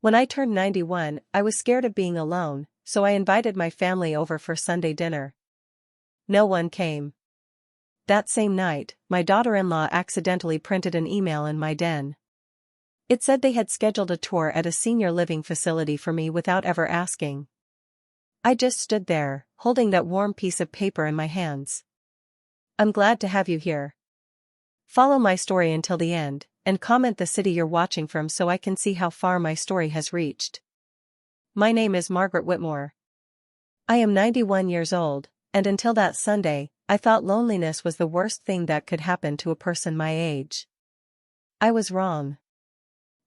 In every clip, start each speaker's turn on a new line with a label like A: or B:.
A: When I turned 91, I was scared of being alone, so I invited my family over for Sunday dinner. No one came. That same night, my daughter-in-law accidentally printed an email in my den. It said they had scheduled a tour at a senior living facility for me without ever asking. I just stood there, holding that warm piece of paper in my hands. I'm glad to have you here. Follow my story until the end, and comment the city you're watching from so I can see how far my story has reached. My name is Margaret Whitmore. I am 91 years old, and until that Sunday, I thought loneliness was the worst thing that could happen to a person my age. I was wrong.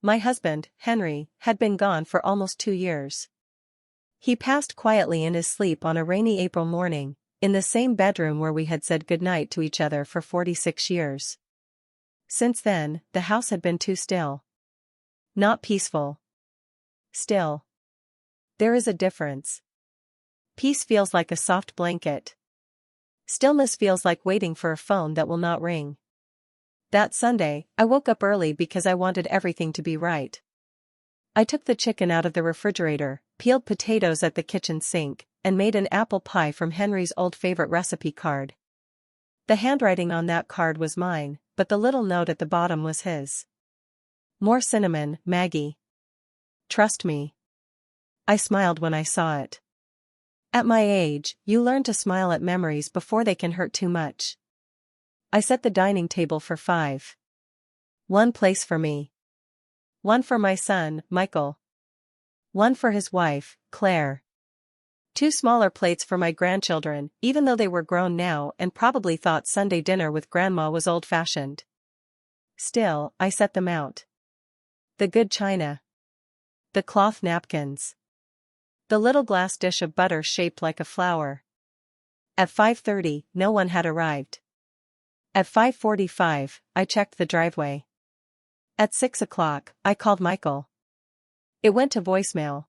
A: My husband, Henry, had been gone for almost 2 years. He passed quietly in his sleep on a rainy April morning, in the same bedroom where we had said goodnight to each other for 46 years. Since then, the house had been too still. Not peaceful. Still. There is a difference. Peace feels like a soft blanket. Stillness feels like waiting for a phone that will not ring. That Sunday, I woke up early because I wanted everything to be right. I took the chicken out of the refrigerator, peeled potatoes at the kitchen sink, and made an apple pie from Henry's old favorite recipe card. The handwriting on that card was mine, but the little note at the bottom was his. More cinnamon, Maggie. Trust me. I smiled when I saw it. At my age, you learn to smile at memories before they can hurt too much. I set the dining table for 5. One place for me. One for my son, Michael. One for his wife, Claire. 2 smaller plates for my grandchildren, even though they were grown now and probably thought Sunday dinner with grandma was old-fashioned. Still, I set them out. The good china. The cloth napkins. The little glass dish of butter shaped like a flower. At 5:30, no one had arrived. At 5:45, I checked the driveway. At 6 o'clock, I called Michael. It went to voicemail.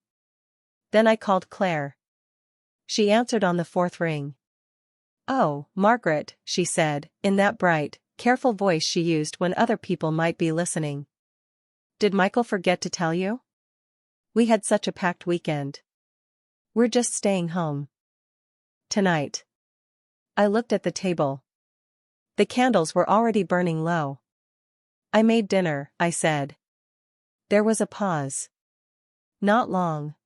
A: Then I called Claire. She answered on the 4th ring. "Oh, Margaret," she said, in that bright, careful voice she used when other people might be listening. "Did Michael forget to tell you? We had such a packed weekend. We're just staying home tonight." I looked at the table. The candles were already burning low. "I made dinner," I said. There was a pause. Not long.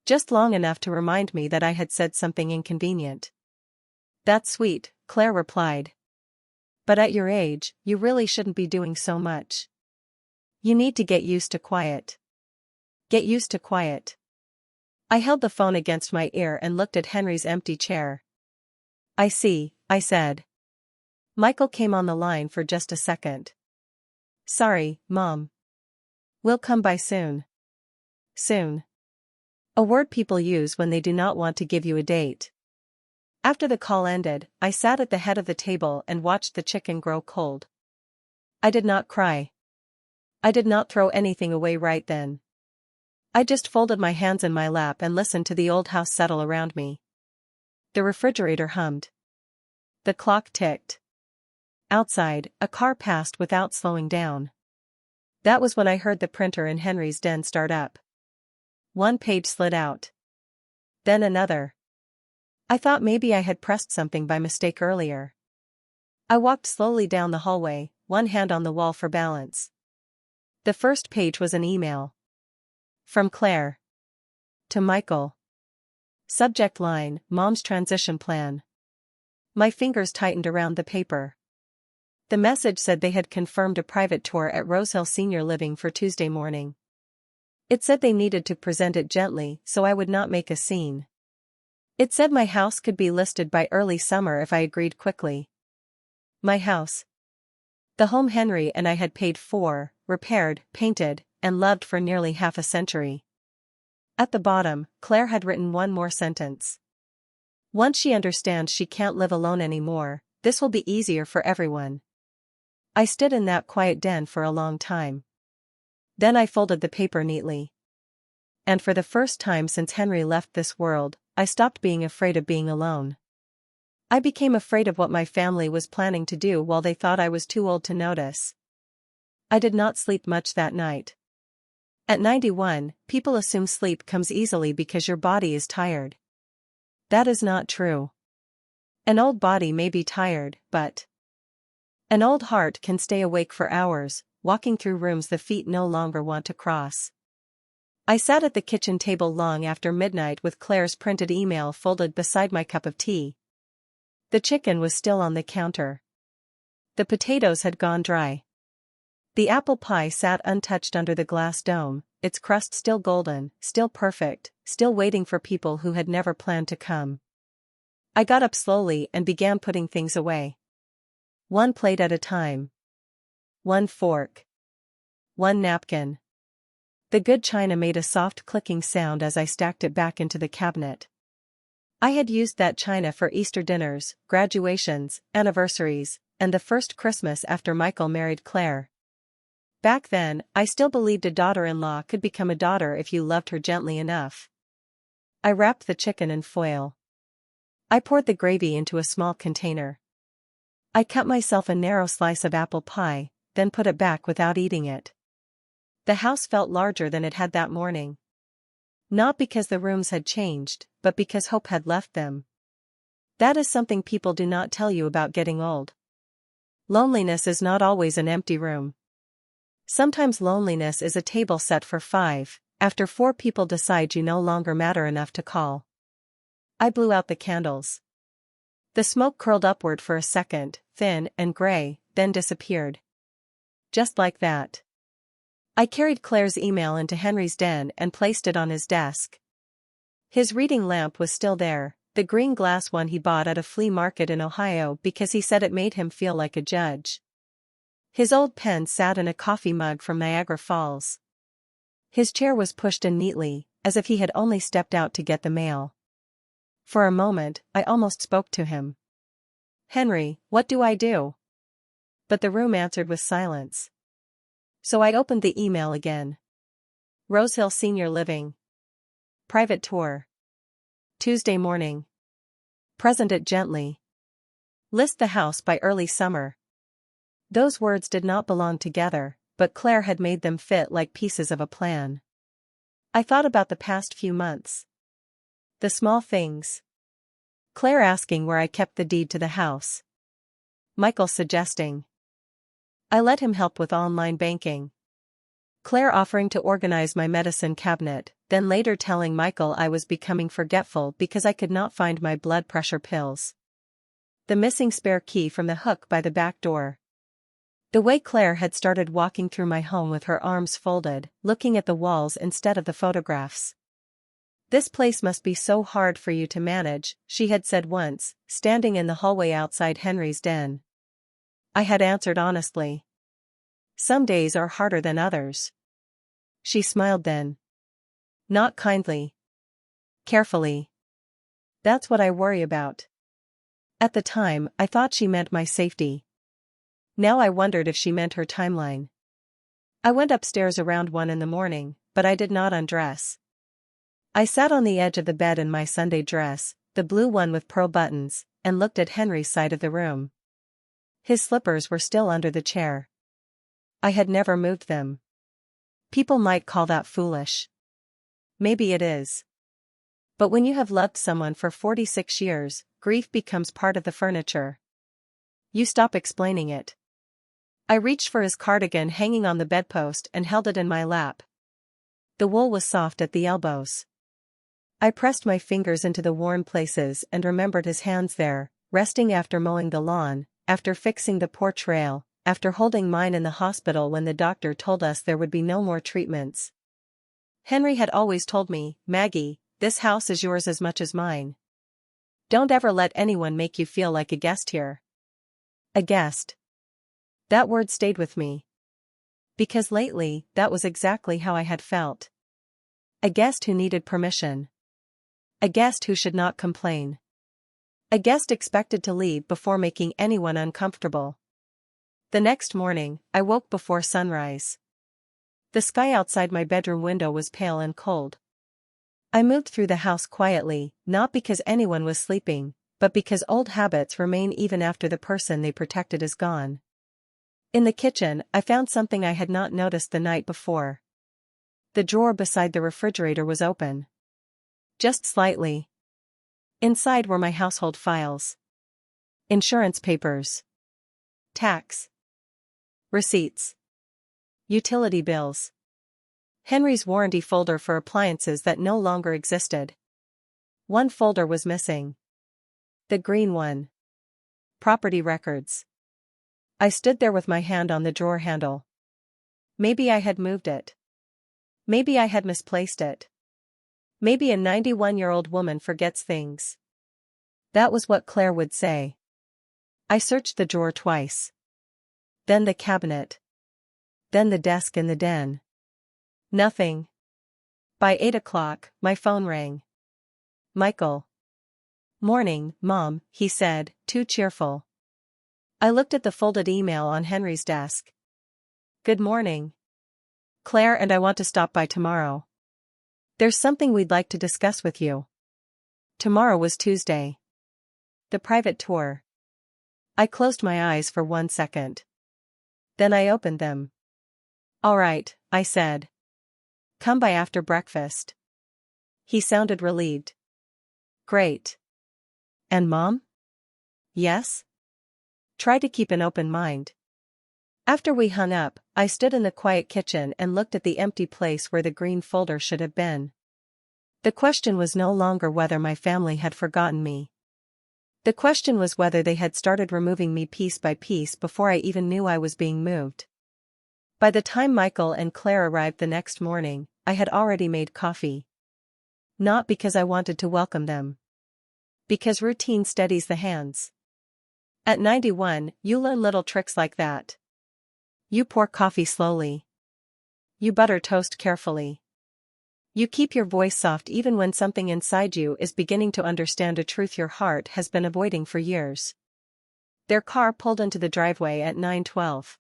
A: Just long enough to remind me that I had said something inconvenient. "That's sweet," Claire replied. "But at your age, you really shouldn't be doing so much. You need to get used to quiet. Get used to quiet." I held the phone against my ear and looked at Henry's empty chair. "I see," I said. Michael came on the line for just a second. "Sorry, Mom. We'll come by soon." Soon. A word people use when they do not want to give you a date. After the call ended, I sat at the head of the table and watched the chicken grow cold. I did not cry. I did not throw anything away right then. I just folded my hands in my lap and listened to the old house settle around me. The refrigerator hummed. The clock ticked. Outside, a car passed without slowing down. That was when I heard the printer in Henry's den start up. One page slid out. Then another. I thought maybe I had pressed something by mistake earlier. I walked slowly down the hallway, one hand on the wall for balance. The first page was an email. From Claire. To Michael. Subject line, Mom's transition plan. My fingers tightened around the paper. The message said they had confirmed a private tour at Rosehill Senior Living for Tuesday morning. It said they needed to present it gently so I would not make a scene. It said my house could be listed by early summer if I agreed quickly. My house. The home Henry and I had paid for, repaired, painted, and loved for nearly half a century. At the bottom, Claire had written one more sentence. "Once she understands she can't live alone anymore, this will be easier for everyone." I stood in that quiet den for a long time. Then I folded the paper neatly. And for the first time since Henry left this world, I stopped being afraid of being alone. I became afraid of what my family was planning to do while they thought I was too old to notice. I did not sleep much that night. At 91, people assume sleep comes easily because your body is tired. That is not true. An old body may be tired, but an old heart can stay awake for hours, walking through rooms the feet no longer want to cross. I sat at the kitchen table long after midnight with Claire's printed email folded beside my cup of tea. The chicken was still on the counter. The potatoes had gone dry. The apple pie sat untouched under the glass dome, its crust still golden, still perfect, still waiting for people who had never planned to come. I got up slowly and began putting things away. One plate at a time. One fork. One napkin. The good china made a soft clicking sound as I stacked it back into the cabinet. I had used that china for Easter dinners, graduations, anniversaries, and the first Christmas after Michael married Claire. Back then, I still believed a daughter-in-law could become a daughter if you loved her gently enough. I wrapped the chicken in foil. I poured the gravy into a small container. I cut myself a narrow slice of apple pie, then put it back without eating it. The house felt larger than it had that morning. Not because the rooms had changed, but because hope had left them. That is something people do not tell you about getting old. Loneliness is not always an empty room. Sometimes loneliness is a table set for 5, after 4 people decide you no longer matter enough to call. I blew out the candles. The smoke curled upward for a second, thin and gray, then disappeared. Just like that. I carried Claire's email into Henry's den and placed it on his desk. His reading lamp was still there, the green glass one he bought at a flea market in Ohio because he said it made him feel like a judge. His old pen sat in a coffee mug from Niagara Falls. His chair was pushed in neatly, as if he had only stepped out to get the mail. For a moment, I almost spoke to him. "Henry, what do I do?" But the room answered with silence. So I opened the email again. Rosehill Senior Living. Private tour. Tuesday morning. Present it gently. List the house by early summer. Those words did not belong together, but Claire had made them fit like pieces of a plan. I thought about the past few months. The small things. Claire asking where I kept the deed to the house. Michael suggesting I let him help with online banking. Claire offering to organize my medicine cabinet, then later telling Michael I was becoming forgetful because I could not find my blood pressure pills. The missing spare key from the hook by the back door. The way Claire had started walking through my home with her arms folded, looking at the walls instead of the photographs. "This place must be so hard for you to manage," she had said once, standing in the hallway outside Henry's den. I had answered honestly. "Some days are harder than others." She smiled then. Not kindly. Carefully. "That's what I worry about." At the time, I thought she meant my safety. Now I wondered if she meant her timeline. I went upstairs around 1 in the morning, but I did not undress. I sat on the edge of the bed in my Sunday dress, the blue one with pearl buttons, and looked at Henry's side of the room. His slippers were still under the chair. I had never moved them. People might call that foolish. Maybe it is. But when you have loved someone for 46 years, grief becomes part of the furniture. You stop explaining it. I reached for his cardigan hanging on the bedpost and held it in my lap. The wool was soft at the elbows. I pressed my fingers into the worn places and remembered his hands there, resting after mowing the lawn, after fixing the porch rail, after holding mine in the hospital when the doctor told us there would be no more treatments. Henry had always told me, "Maggie, this house is yours as much as mine. Don't ever let anyone make you feel like a guest here." A guest. That word stayed with me. Because lately, that was exactly how I had felt. A guest who needed permission. A guest who should not complain. A guest expected to leave before making anyone uncomfortable. The next morning, I woke before sunrise. The sky outside my bedroom window was pale and cold. I moved through the house quietly, not because anyone was sleeping, but because old habits remain even after the person they protected is gone. In the kitchen, I found something I had not noticed the night before. The drawer beside the refrigerator was open. Just slightly. Inside were my household files. Insurance papers. Tax. Receipts. Utility bills. Henry's warranty folder for appliances that no longer existed. One folder was missing. The green one. Property records. I stood there with my hand on the drawer handle. Maybe I had moved it. Maybe I had misplaced it. Maybe a 91-year-old woman forgets things. That was what Claire would say. I searched the drawer twice. Then the cabinet. Then the desk in the den. Nothing. By 8 o'clock, my phone rang. Michael. "Morning, Mom," he said, too cheerful. I looked at the folded email on Henry's desk. "Good morning. Claire and I want to stop by tomorrow. There's something we'd like to discuss with you." Tomorrow was Tuesday. The private tour. I closed my eyes for 1 second. Then I opened them. "All right," I said. "Come by after breakfast." He sounded relieved. "Great. And Mom?" "Yes?" Try to keep an open mind. After we hung up, I stood in the quiet kitchen and looked at the empty place where the green folder should have been. The question was no longer whether my family had forgotten me. The question was whether they had started removing me piece by piece before I even knew I was being moved. By the time Michael and Claire arrived the next morning, I had already made coffee. Not because I wanted to welcome them. Because routine steadies the hands. At 91, you learn little tricks like that. You pour coffee slowly. You butter toast carefully. You keep your voice soft even when something inside you is beginning to understand a truth your heart has been avoiding for years. Their car pulled into the driveway at 9:12.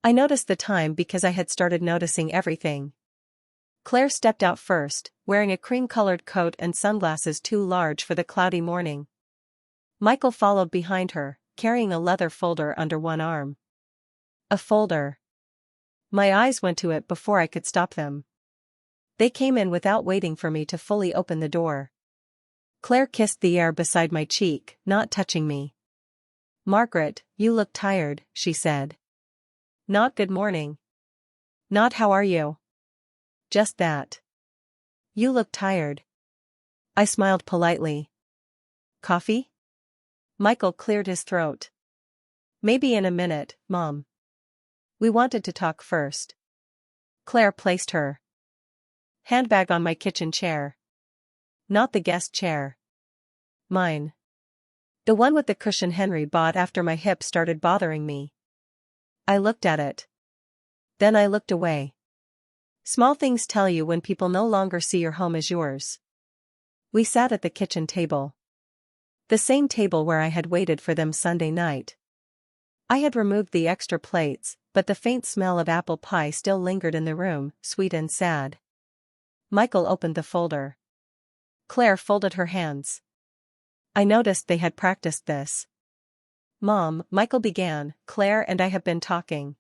A: I noticed the time because I had started noticing everything. Claire stepped out first, wearing a cream-colored coat and sunglasses too large for the cloudy morning. Michael followed behind her, carrying a leather folder under one arm. A folder. My eyes went to it before I could stop them. They came in without waiting for me to fully open the door. Claire kissed the air beside my cheek, not touching me. "Margaret, you look tired," she said. Not "good morning." Not "how are you?" Just that. "You look tired." I smiled politely. "Coffee?" Michael cleared his throat. "Maybe in a minute, Mom. We wanted to talk first." Claire placed her handbag on my kitchen chair. Not the guest chair. Mine. The one with the cushion Henry bought after my hip started bothering me. I looked at it. Then I looked away. Small things tell you when people no longer see your home as yours. We sat at the kitchen table. The same table where I had waited for them Sunday night. I had removed the extra plates, but the faint smell of apple pie still lingered in the room, sweet and sad. Michael opened the folder. Claire folded her hands. I noticed they had practiced this. "Mom," Michael began, "Claire and I have been talking."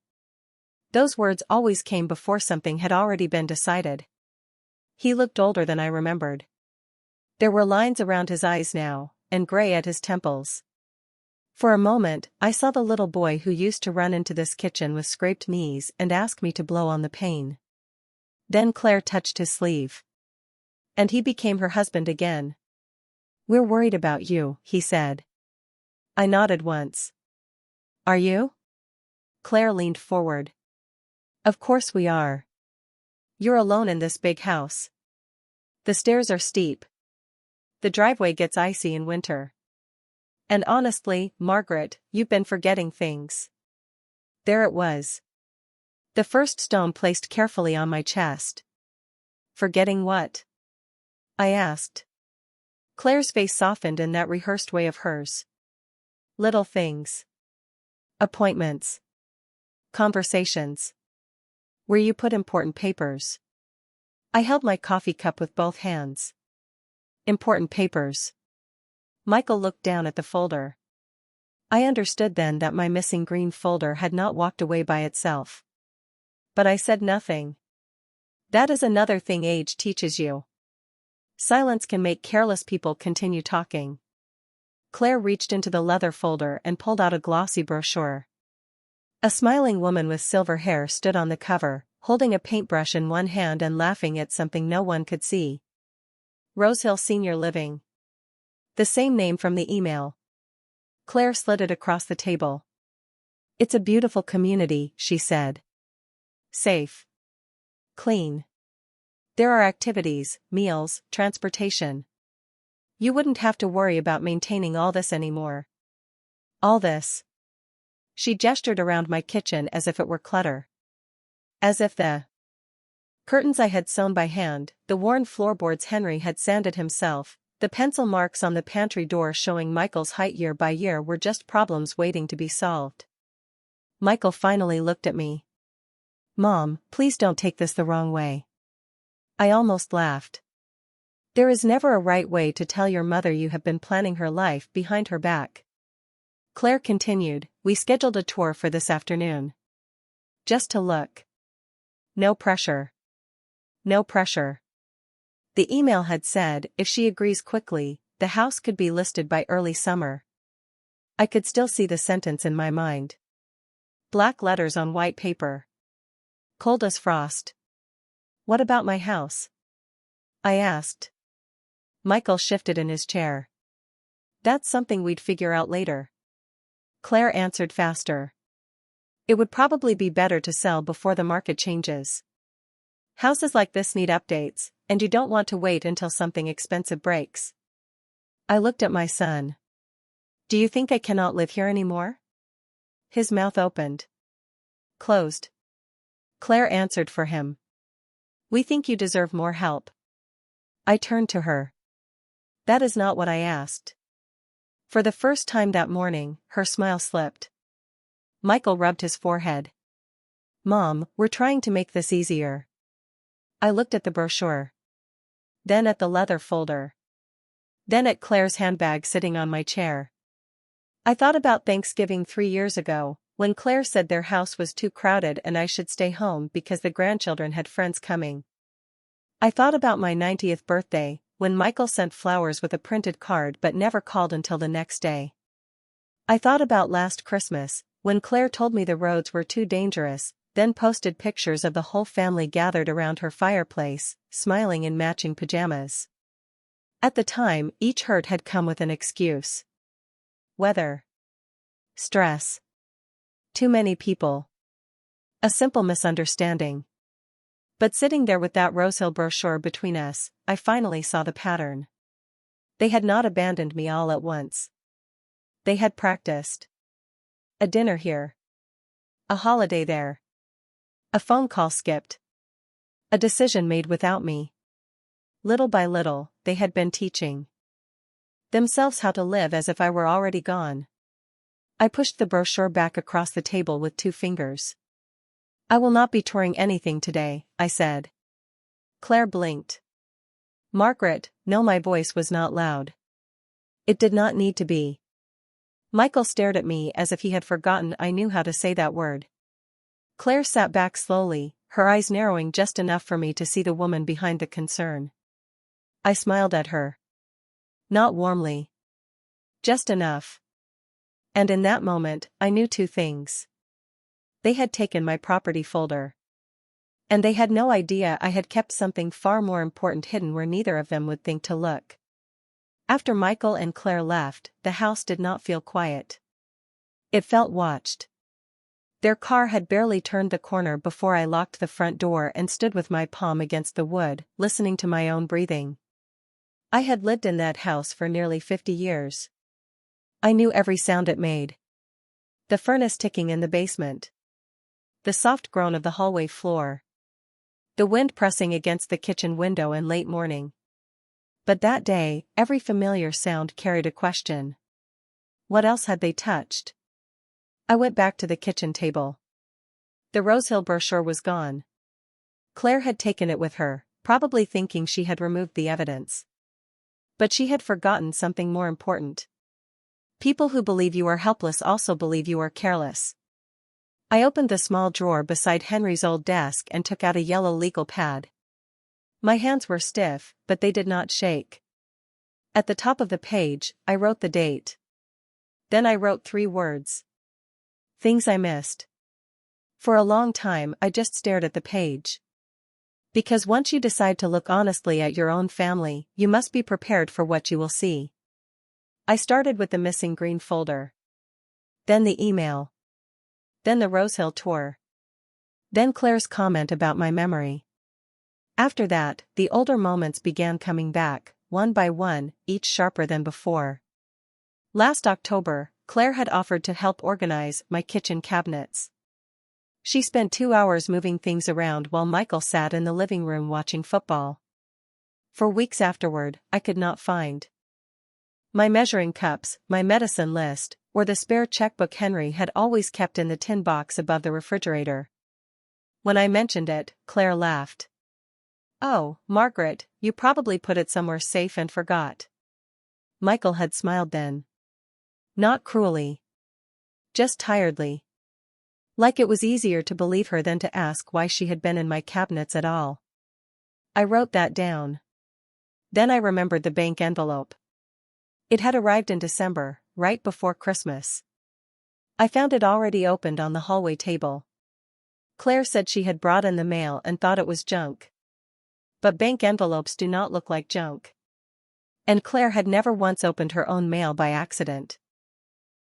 A: Those words always came before something had already been decided. He looked older than I remembered. There were lines around his eyes now, and gray at his temples. For a moment, I saw the little boy who used to run into this kitchen with scraped knees and ask me to blow on the pane. Then Claire touched his sleeve. And he became her husband again. "We're worried about you," he said. I nodded once. "Are you?" Claire leaned forward. "Of course we are. You're alone in this big house. The stairs are steep. The driveway gets icy in winter. And honestly, Margaret, you've been forgetting things." There it was. The first stone placed carefully on my chest. "Forgetting what?" I asked. Claire's face softened in that rehearsed way of hers. "Little things. Appointments. Conversations. Where you put important papers." I held my coffee cup with both hands. Important papers. Michael looked down at the folder. I understood then that my missing green folder had not walked away by itself. But I said nothing. That is another thing age teaches you. Silence can make careless people continue talking. Claire reached into the leather folder and pulled out a glossy brochure. A smiling woman with silver hair stood on the cover, holding a paintbrush in one hand and laughing at something no one could see. Rosehill Senior Living. The same name from the email. Claire slid it across the table. It's a beautiful community, she said. Safe. Clean. There are activities, meals, transportation. You wouldn't have to worry about maintaining all this anymore. All this. She gestured around my kitchen as if it were clutter. As if the curtains I had sewn by hand, the worn floorboards Henry had sanded himself, the pencil marks on the pantry door showing Michael's height year by year were just problems waiting to be solved. Michael finally looked at me. Mom, please don't take this the wrong way. I almost laughed. There is never a right way to tell your mother you have been planning her life behind her back. Claire continued, we scheduled a tour for this afternoon. Just to look. No pressure. No pressure. The email had said, if she agrees quickly, the house could be listed by early summer. I could still see the sentence in my mind. Black letters on white paper. Cold as frost. What about my house? I asked. Michael shifted in his chair. That's something we'd figure out later. Claire answered faster. It would probably be better to sell before the market changes. Houses like this need updates, and you don't want to wait until something expensive breaks. I looked at my son. Do you think I cannot live here anymore? His mouth opened. Closed. Claire answered for him. We think you deserve more help. I turned to her. That is not what I asked. For the first time that morning, her smile slipped. Michael rubbed his forehead. Mom, we're trying to make this easier. I looked at the brochure. Then at the leather folder. Then at Claire's handbag sitting on my chair. I thought about Thanksgiving 3 years ago, when Claire said their house was too crowded and I should stay home because the grandchildren had friends coming. I thought about my 90th birthday, when Michael sent flowers with a printed card but never called until the next day. I thought about last Christmas, when Claire told me the roads were too dangerous, then posted pictures of the whole family gathered around her fireplace, smiling in matching pajamas. At the time, each hurt had come with an excuse. Weather. Stress. Too many people. A simple misunderstanding. But sitting there with that Rosehill brochure between us, I finally saw the pattern. They had not abandoned me all at once. They had practiced. A dinner here. A holiday there. A phone call skipped. A decision made without me. Little by little, they had been teaching themselves how to live as if I were already gone. I pushed the brochure back across the table with 2 fingers. I will not be touring anything today, I said. Claire blinked. Margaret, no, my voice was not loud. It did not need to be. Michael stared at me as if he had forgotten I knew how to say that word. Claire sat back slowly, her eyes narrowing just enough for me to see the woman behind the concern. I smiled at her. Not warmly. Just enough. And in that moment, I knew 2 things. They had taken my property folder. And they had no idea I had kept something far more important hidden where neither of them would think to look. After Michael and Claire left, the house did not feel quiet. It felt watched. Their car had barely turned the corner before I locked the front door and stood with my palm against the wood, listening to my own breathing. I had lived in that house for nearly 50 years. I knew every sound it made. The furnace ticking in the basement. The soft groan of the hallway floor. The wind pressing against the kitchen window in late morning. But that day, every familiar sound carried a question. What else had they touched? I went back to the kitchen table. The Rosehill brochure was gone. Claire had taken it with her, probably thinking she had removed the evidence. But she had forgotten something more important. People who believe you are helpless also believe you are careless. I opened the small drawer beside Henry's old desk and took out a yellow legal pad. My hands were stiff, but they did not shake. At the top of the page, I wrote the date. Then I wrote 3 words. Things I missed. For a long time I just stared at the page. Because once you decide to look honestly at your own family, you must be prepared for what you will see. I started with the missing green folder. Then the email. Then the Rosehill tour. Then Claire's comment about my memory. After that, the older moments began coming back, one by one, each sharper than before. Last October, Claire had offered to help organize my kitchen cabinets. She spent 2 hours moving things around while Michael sat in the living room watching football. For weeks afterward, I could not find my measuring cups, my medicine list, or the spare checkbook Henry had always kept in the tin box above the refrigerator. When I mentioned it, Claire laughed. "Oh, Margaret, you probably put it somewhere safe and forgot." Michael had smiled then. Not cruelly. Just tiredly. Like it was easier to believe her than to ask why she had been in my cabinets at all. I wrote that down. Then I remembered the bank envelope. It had arrived in December, right before Christmas. I found it already opened on the hallway table. Claire said she had brought in the mail and thought it was junk. But bank envelopes do not look like junk. And Claire had never once opened her own mail by accident.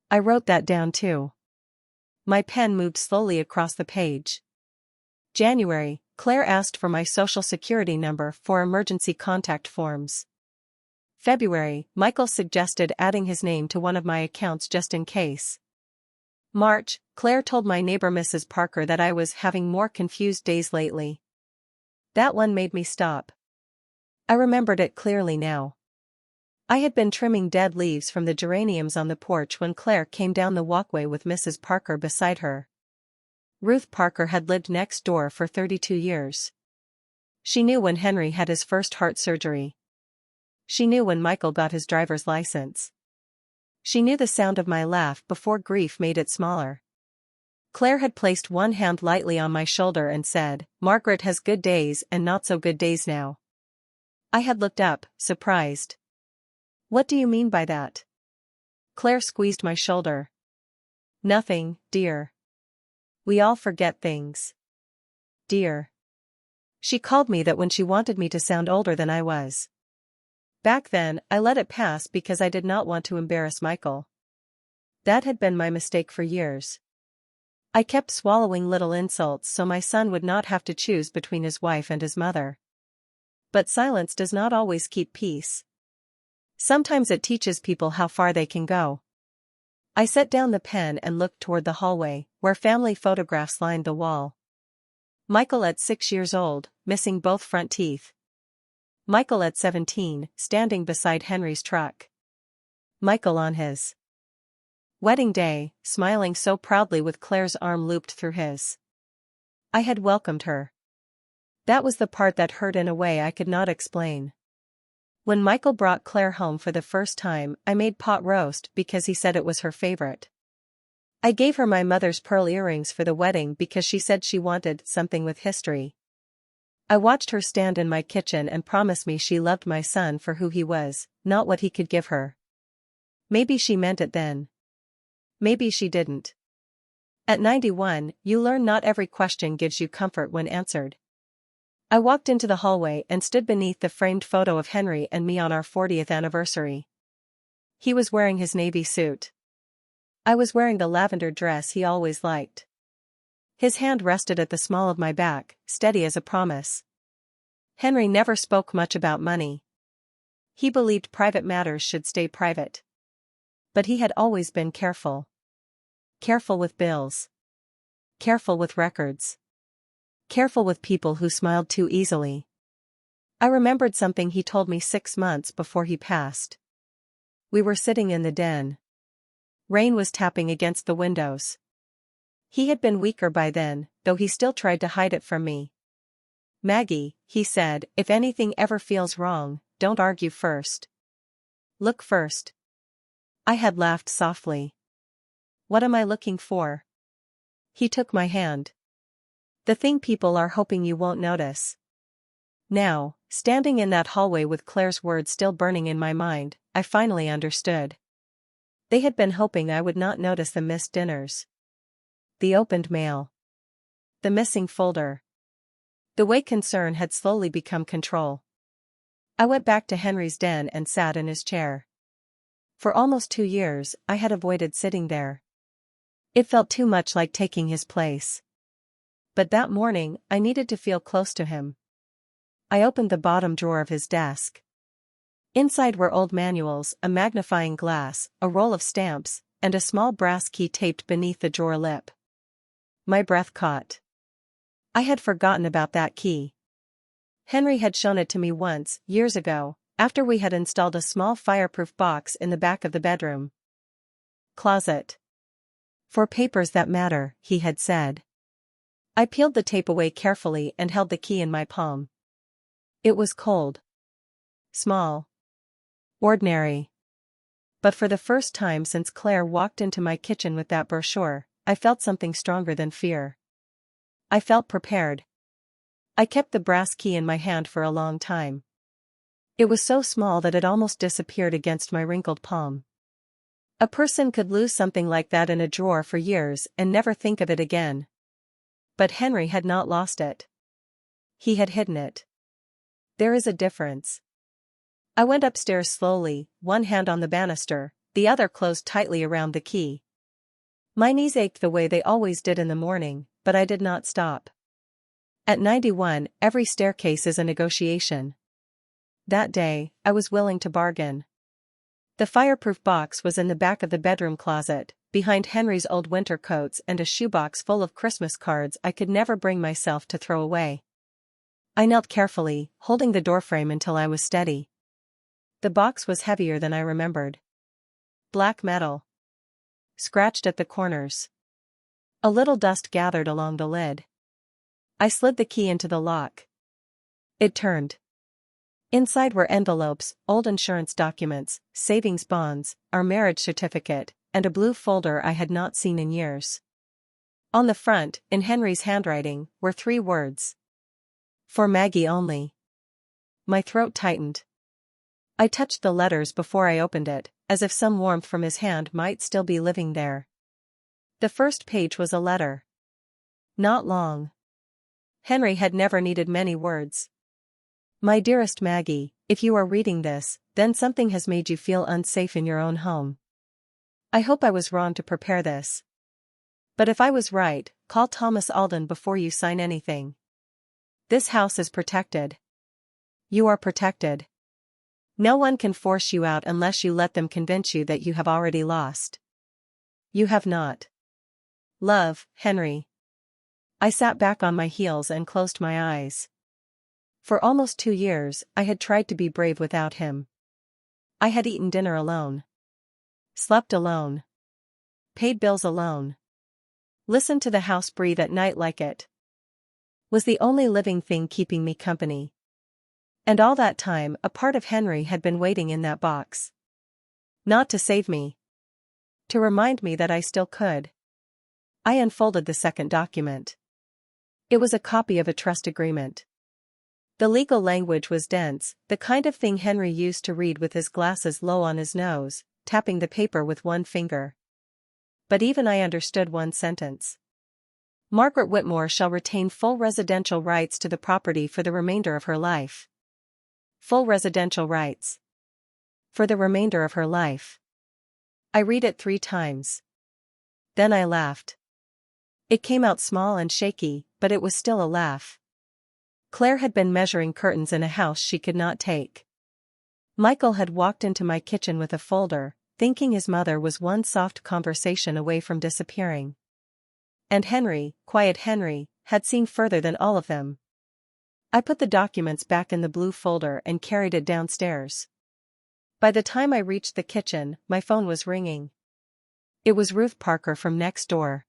A: I wrote that down too. My pen moved slowly across the page. January, Claire asked for my social security number for emergency contact forms. February, Michael suggested adding his name to one of my accounts just in case. March, Claire told my neighbor Mrs. Parker that I was having more confused days lately. That one made me stop. I remembered it clearly now. I had been trimming dead leaves from the geraniums on the porch when Claire came down the walkway with Mrs. Parker beside her. Ruth Parker had lived next door for 32 years. She knew when Henry had his first heart surgery. She knew when Michael got his driver's license. She knew the sound of my laugh before grief made it smaller. Claire had placed one hand lightly on my shoulder and said, "Margaret has good days and not so good days now." I had looked up, surprised. "What do you mean by that?" Claire squeezed my shoulder. "Nothing, dear. We all forget things. Dear." She called me that when she wanted me to sound older than I was. Back then, I let it pass because I did not want to embarrass Michael. That had been my mistake for years. I kept swallowing little insults so my son would not have to choose between his wife and his mother. But silence does not always keep peace. Sometimes it teaches people how far they can go. I set down the pen and looked toward the hallway, where family photographs lined the wall. Michael at 6 years old, missing both front teeth. Michael at 17, standing beside Henry's truck. Michael on his wedding day, smiling so proudly with Claire's arm looped through his. I had welcomed her. That was the part that hurt in a way I could not explain. When Michael brought Claire home for the first time, I made pot roast because he said it was her favorite. I gave her my mother's pearl earrings for the wedding because she said she wanted something with history. I watched her stand in my kitchen and promise me she loved my son for who he was, not what he could give her. Maybe she meant it then. Maybe she didn't. At 91, you learn not every question gives you comfort when answered. I walked into the hallway and stood beneath the framed photo of Henry and me on our 40th anniversary. He was wearing his navy suit. I was wearing the lavender dress he always liked. His hand rested at the small of my back, steady as a promise. Henry never spoke much about money. He believed private matters should stay private. But he had always been careful. Careful with bills. Careful with records. Careful with people who smiled too easily. I remembered something he told me 6 months before he passed. We were sitting in the den. Rain was tapping against the windows. He had been weaker by then, though he still tried to hide it from me. "Maggie," he said, "if anything ever feels wrong, don't argue first. Look first." I had laughed softly. "What am I looking for?" He took my hand. "The thing people are hoping you won't notice. Now, Standing in that hallway with Claire's words still burning in my mind, I finally understood. They had been hoping I would not notice the missed dinners. The opened mail. The missing folder. The way concern had slowly become control. I went back to Henry's den and sat in his chair. For almost 2 years, I had avoided sitting there. It felt too much like taking his place. But that morning, I needed to feel close to him. I opened the bottom drawer of his desk. Inside were old manuals, a magnifying glass, a roll of stamps, and a small brass key taped beneath the drawer lip. My breath caught. I had forgotten about that key. Henry had shown it to me once, years ago, after we had installed a small fireproof box in the back of the bedroom closet. For papers that matter, he had said. I peeled the tape away carefully and held the key in my palm. It was cold. Small. Ordinary. But for the first time since Claire walked into my kitchen with that brochure, I felt something stronger than fear. I felt prepared. I kept the brass key in my hand for a long time. It was so small that it almost disappeared against my wrinkled palm. A person could lose something like that in a drawer for years and never think of it again. But Henry had not lost it. He had hidden it. There is a difference. I went upstairs slowly, one hand on the banister, the other closed tightly around the key. My knees ached the way they always did in the morning, but I did not stop. At 91, every staircase is a negotiation. That day, I was willing to bargain. The fireproof box was in the back of the bedroom closet, behind Henry's old winter coats and a shoebox full of Christmas cards I could never bring myself to throw away. I knelt carefully, holding the doorframe until I was steady. The box was heavier than I remembered. Black metal. Scratched at the corners. A little dust gathered along the lid. I slid the key into the lock. It turned. Inside were envelopes, old insurance documents, savings bonds, our marriage certificate, and a blue folder I had not seen in years. On the front, in Henry's handwriting, were 3 words. For Maggie only. My throat tightened. I touched the letters before I opened it, as if some warmth from his hand might still be living there. The first page was a letter. Not long. Henry had never needed many words. My dearest Maggie, if you are reading this, then something has made you feel unsafe in your own home. I hope I was wrong to prepare this. But if I was right, call Thomas Alden before you sign anything. This house is protected. You are protected. No one can force you out unless you let them convince you that you have already lost. You have not. Love, Henry. I sat back on my heels and closed my eyes. For almost 2 years, I had tried to be brave without him. I had eaten dinner alone. Slept alone. Paid bills alone. Listened to the house breathe at night like it was the only living thing keeping me company. And all that time, a part of Henry had been waiting in that box. Not to save me. To remind me that I still could. I unfolded the second document. It was a copy of a trust agreement. The legal language was dense, the kind of thing Henry used to read with his glasses low on his nose, tapping the paper with one finger. But even I understood one sentence. Margaret Whitmore shall retain full residential rights to the property for the remainder of her life. Full residential rights. For the remainder of her life. I read it 3 times. Then I laughed. It came out small and shaky, but it was still a laugh. Claire had been measuring curtains in a house she could not take. Michael had walked into my kitchen with a folder, thinking his mother was one soft conversation away from disappearing. And Henry, quiet Henry, had seen further than all of them. I put the documents back in the blue folder and carried it downstairs. By the time I reached the kitchen, my phone was ringing. It was Ruth Parker from next door.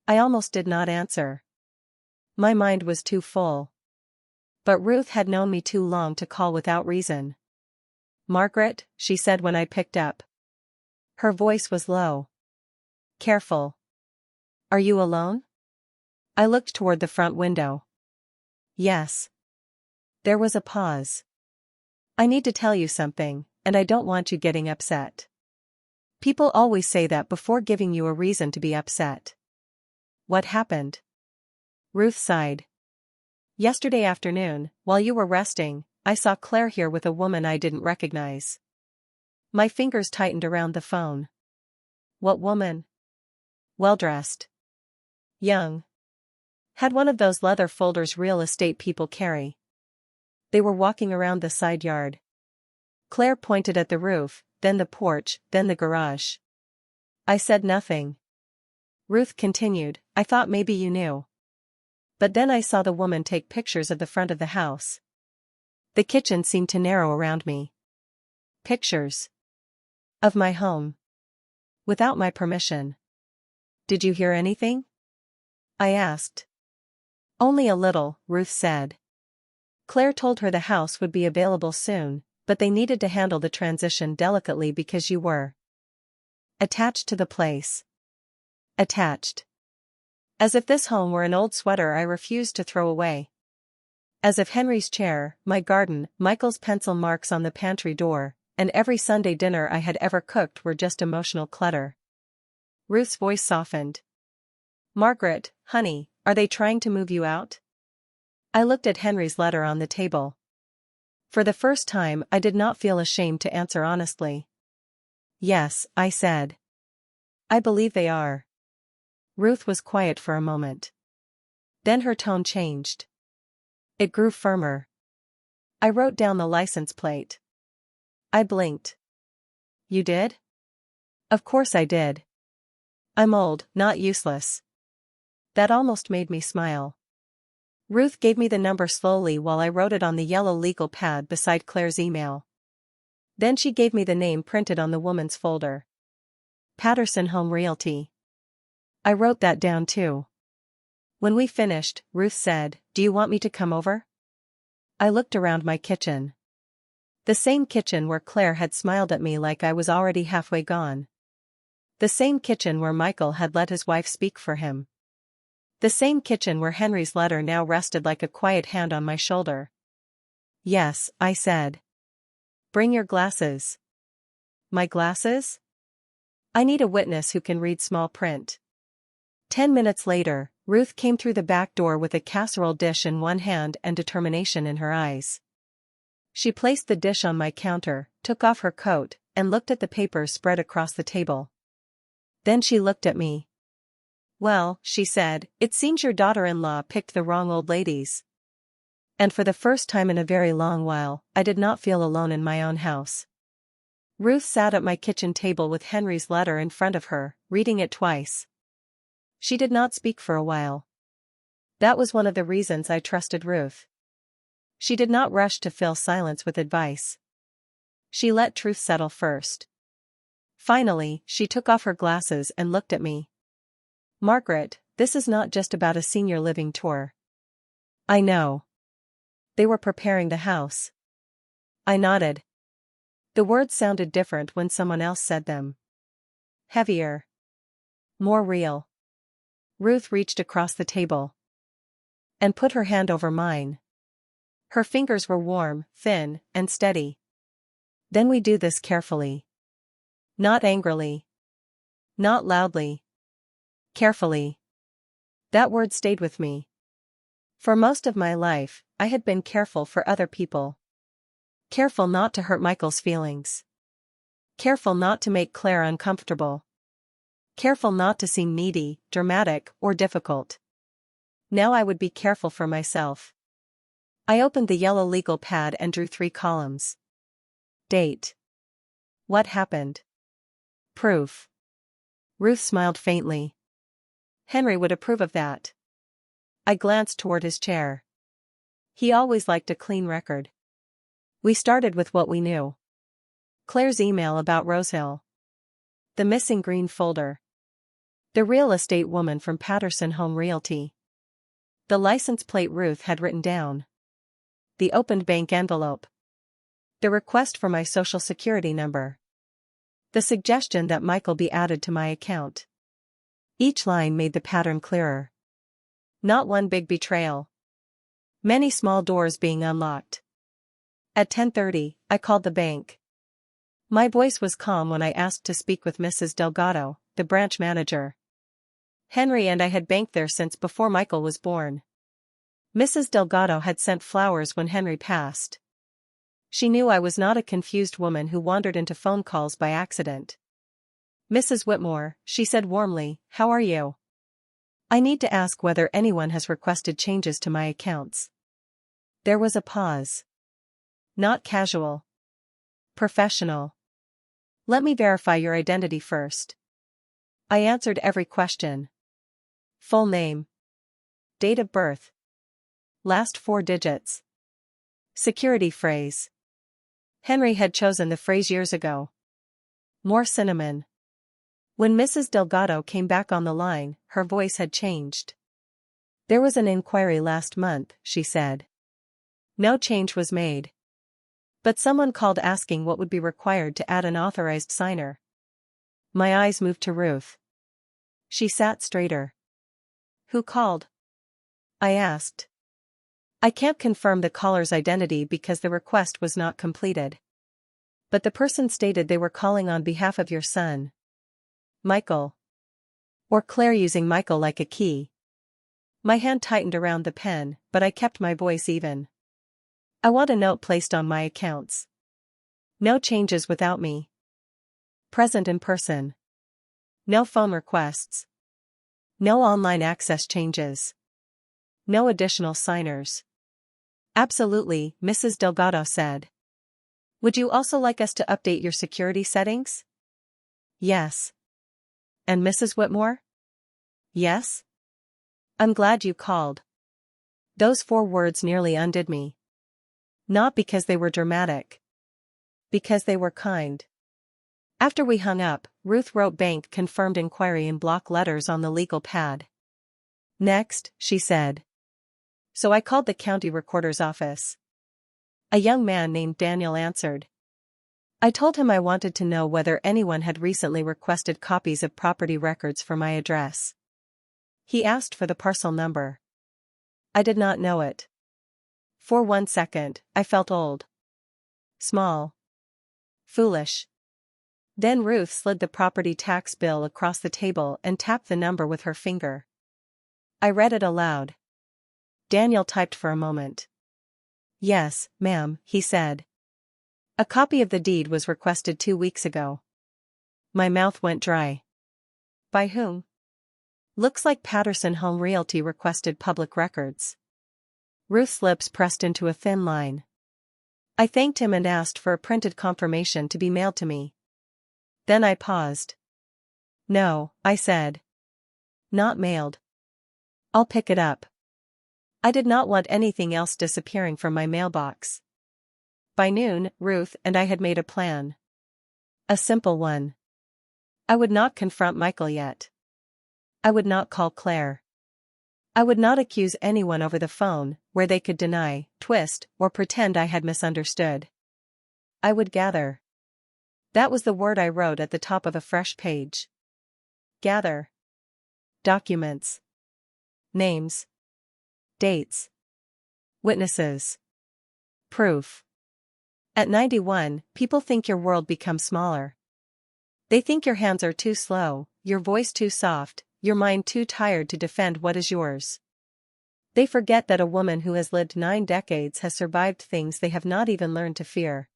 A: I almost did not answer. My mind was too full. But Ruth had known me too long to call without reason. Margaret, she said when I picked up. Her voice was low. Careful. Are you alone? I looked toward the front window. Yes. There was a pause. I need to tell you something, and I don't want you getting upset. People always say that before giving you a reason to be upset. What happened? Ruth sighed. Yesterday afternoon, while you were resting, I saw Claire here with a woman I didn't recognize. My fingers tightened around the phone. What woman? Well-dressed. Young. Had one of those leather folders real estate people carry. They were walking around the side yard. Claire pointed at the roof, then the porch, then the garage. I said nothing. Ruth continued, I thought maybe you knew. But then I saw the woman take pictures of the front of the house. The kitchen seemed to narrow around me. Pictures. Of my home. Without my permission. Did you hear anything? I asked. Only a little, Ruth said. Claire told her the house would be available soon, but they needed to handle the transition delicately because you were attached to the place. Attached. As if this home were an old sweater I refused to throw away. As if Henry's chair, my garden, Michael's pencil marks on the pantry door, and every Sunday dinner I had ever cooked were just emotional clutter. Ruth's voice softened. Margaret, honey, are they trying to move you out? I looked at Henry's letter on the table. For the first time I did not feel ashamed to answer honestly. Yes, I said. I believe they are. Ruth was quiet for a moment. Then her tone changed. It grew firmer. I wrote down the license plate. I blinked. You did? Of course I did. I'm old, not useless. That almost made me smile. Ruth gave me the number slowly while I wrote it on the yellow legal pad beside Claire's email. Then she gave me the name printed on the woman's folder. Patterson Home Realty. I wrote that down too. When we finished, Ruth said, Do you want me to come over? I looked around my kitchen. The same kitchen where Claire had smiled at me like I was already halfway gone. The same kitchen where Michael had let his wife speak for him. The same kitchen where Henry's letter now rested like a quiet hand on my shoulder. Yes, I said. Bring your glasses. My glasses? I need a witness who can read small print. 10 minutes later, Ruth came through the back door with a casserole dish in one hand and determination in her eyes. She placed the dish on my counter, took off her coat, and looked at the papers spread across the table. Then she looked at me. Well, she said, it seems your daughter-in-law picked the wrong old ladies. And for the first time in a very long while, I did not feel alone in my own house. Ruth sat at my kitchen table with Henry's letter in front of her, reading it twice. She did not speak for a while. That was one of the reasons I trusted Ruth. She did not rush to fill silence with advice. She let truth settle first. Finally, she took off her glasses and looked at me. Margaret, this is not just about a senior living tour. I know. They were preparing the house. I nodded. The words sounded different when someone else said them. Heavier. More real. Ruth reached across the table and put her hand over mine. Her fingers were warm, thin, and steady. Then we do this carefully. Not angrily. Not loudly. Carefully. That word stayed with me. For most of my life, I had been careful for other people. Careful not to hurt Michael's feelings. Careful not to make Claire uncomfortable. Careful not to seem needy, dramatic, or difficult. Now I would be careful for myself. I opened the yellow legal pad and drew 3 columns. Date. What happened? Proof. Ruth smiled faintly. Henry would approve of that. I glanced toward his chair. He always liked a clean record. We started with what we knew. Claire's email about Rosehill. The missing green folder. The real estate woman from Patterson Home Realty. The license plate Ruth had written down. The opened bank envelope. The request for my social security number. The suggestion that Michael be added to my account. Each line made the pattern clearer. Not one big betrayal. Many small doors being unlocked. At 10:30, I called the bank. My voice was calm when I asked to speak with Mrs. Delgado, the branch manager. Henry and I had banked there since before Michael was born. Mrs. Delgado had sent flowers when Henry passed. She knew I was not a confused woman who wandered into phone calls by accident. "Mrs. Whitmore," she said warmly, "how are you? I need to ask whether anyone has requested changes to my accounts." There was a pause. Not casual. Professional. "Let me verify your identity first." I answered every question. Full name. Date of birth. Last 4 digits. Security phrase. Henry had chosen the phrase years ago. More cinnamon. When Mrs. Delgado came back on the line, her voice had changed. "There was an inquiry last month," she said. "No change was made. But someone called asking what would be required to add an authorized signer." My eyes moved to Ruth. She sat straighter. "Who called?" I asked. "I can't confirm the caller's identity because the request was not completed. But the person stated they were calling on behalf of your son. Michael. Or Claire, using Michael like a key." My hand tightened around the pen, but I kept my voice even. "I want a note placed on my accounts. No changes without me. Present in person. No phone requests. No online access changes. No additional signers." "Absolutely," Mrs. Delgado said. "Would you also like us to update your security settings?" "Yes." "And Mrs. Whitmore?" "Yes." "I'm glad you called." Those 4 words nearly undid me. Not because they were dramatic. Because they were kind. After we hung up, Ruth wrote "bank confirmed inquiry" in block letters on the legal pad. "Next," she said. So I called the county recorder's office. A young man named Daniel answered. I told him I wanted to know whether anyone had recently requested copies of property records for my address. He asked for the parcel number. I did not know it. For 1 second, I felt old. Small. Foolish. Then Ruth slid the property tax bill across the table and tapped the number with her finger. I read it aloud. Daniel typed for a moment. "Yes, ma'am," he said. "A copy of the deed was requested 2 weeks ago." My mouth went dry. "By whom?" "Looks like Patterson Home Realty requested public records." Ruth's lips pressed into a thin line. I thanked him and asked for a printed confirmation to be mailed to me. Then I paused. "No," I said. "Not mailed. I'll pick it up." I did not want anything else disappearing from my mailbox. By noon, Ruth and I had made a plan. A simple one. I would not confront Michael yet. I would not call Claire. I would not accuse anyone over the phone, where they could deny, twist, or pretend I had misunderstood. I would gather. That was the word I wrote at the top of a fresh page. Gather. Documents. Names. Dates. Witnesses. Proof. At 91, people think your world becomes smaller. They think your hands are too slow, your voice too soft, your mind too tired to defend what is yours. They forget that a woman who has lived 9 decades has survived things they have not even learned to fear.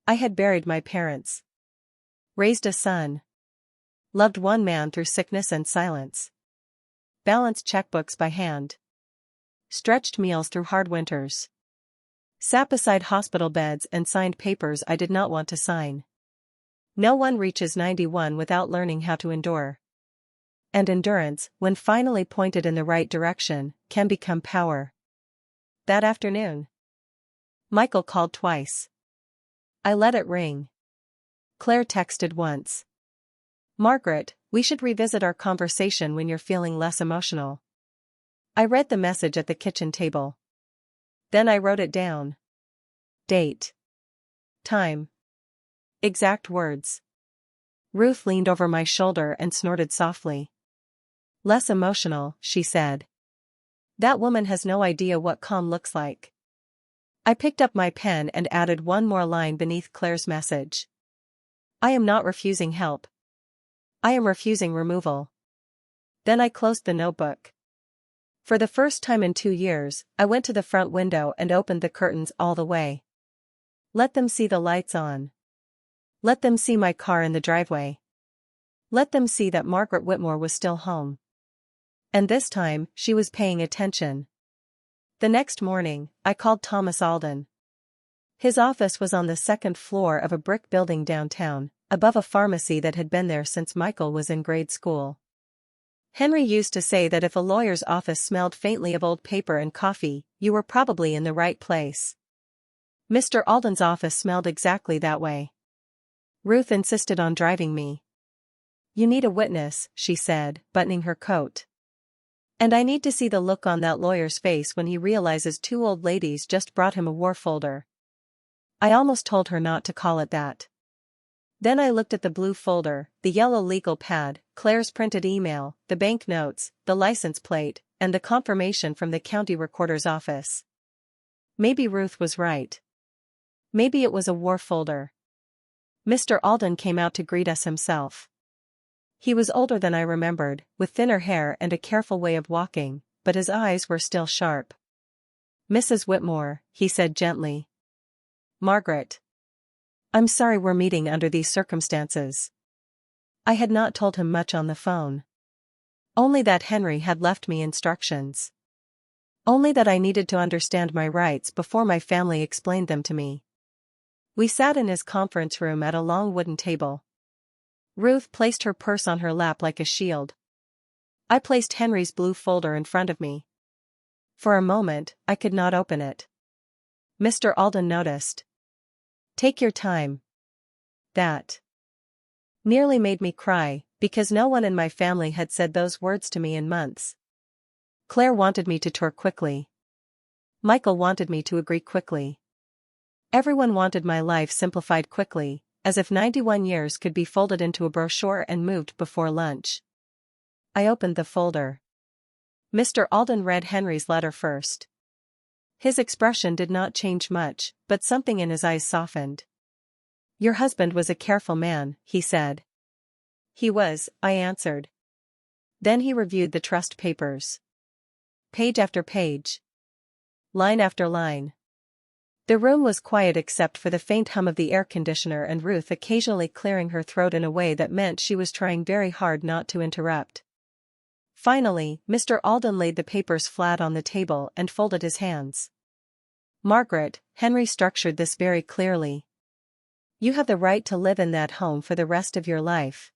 A: I had buried my parents. Raised a son. Loved one man through sickness and silence. Balanced checkbooks by hand. Stretched meals through hard winters. Sat beside hospital beds and signed papers I did not want to sign. No one reaches 91 without learning how to endure. And endurance, when finally pointed in the right direction, can become power. That afternoon, Michael called twice. I let it ring. Claire texted once. "Margaret, we should revisit our conversation when you're feeling less emotional." I read the message at the kitchen table. Then I wrote it down. Date. Time. Exact words. Ruth leaned over my shoulder and snorted softly. "Less emotional," she said. That woman has no idea what calm looks like. I picked up my pen and added one more line beneath Claire's message. I am not refusing help. I am refusing removal. Then I closed the notebook. For the first time in 2 years, I went to the front window and opened the curtains all the way. Let them see the lights on. Let them see my car in the driveway. Let them see that Margaret Whitmore was still home. And this time, she was paying attention. The next morning, I called Thomas Alden. His office was on the second floor of a brick building downtown, above a pharmacy that had been there since Michael was in grade school. Henry used to say that if a lawyer's office smelled faintly of old paper and coffee, you were probably in the right place. Mr. Alden's office smelled exactly that way. Ruth insisted on driving me. You need a witness, she said, buttoning her coat. And I need to see the look on that lawyer's face when he realizes 2 old ladies just brought him a war folder. I almost told her not to call it that. Then I looked at the blue folder, the yellow legal pad, Claire's printed email, the bank notes, the license plate, and the confirmation from the county recorder's office. Maybe Ruth was right. Maybe it was a war folder. Mr. Alden came out to greet us himself. He was older than I remembered, with thinner hair and a careful way of walking, but his eyes were still sharp. Mrs. Whitmore, he said gently. Margaret. I'm sorry we're meeting under these circumstances. I had not told him much on the phone. Only that Henry had left me instructions. Only that I needed to understand my rights before my family explained them to me. We sat in his conference room at a long wooden table. Ruth placed her purse on her lap like a shield. I placed Henry's blue folder in front of me. For a moment, I could not open it. Mr. Alden noticed. Take your time. That nearly made me cry, because no one in my family had said those words to me in months. Claire wanted me to tour quickly. Michael wanted me to agree quickly. Everyone wanted my life simplified quickly, as if 91 years could be folded into a brochure and moved before lunch. I opened the folder. Mr. Alden read Henry's letter first. His expression did not change much, but something in his eyes softened. Your husband was a careful man, he said. He was, I answered. Then he reviewed the trust papers. Page after page. Line after line. The room was quiet except for the faint hum of the air conditioner and Ruth occasionally clearing her throat in a way that meant she was trying very hard not to interrupt. Finally, Mr. Alden laid the papers flat on the table and folded his hands. Margaret, Henry structured this very clearly. You have the right to live in that home for the rest of your life.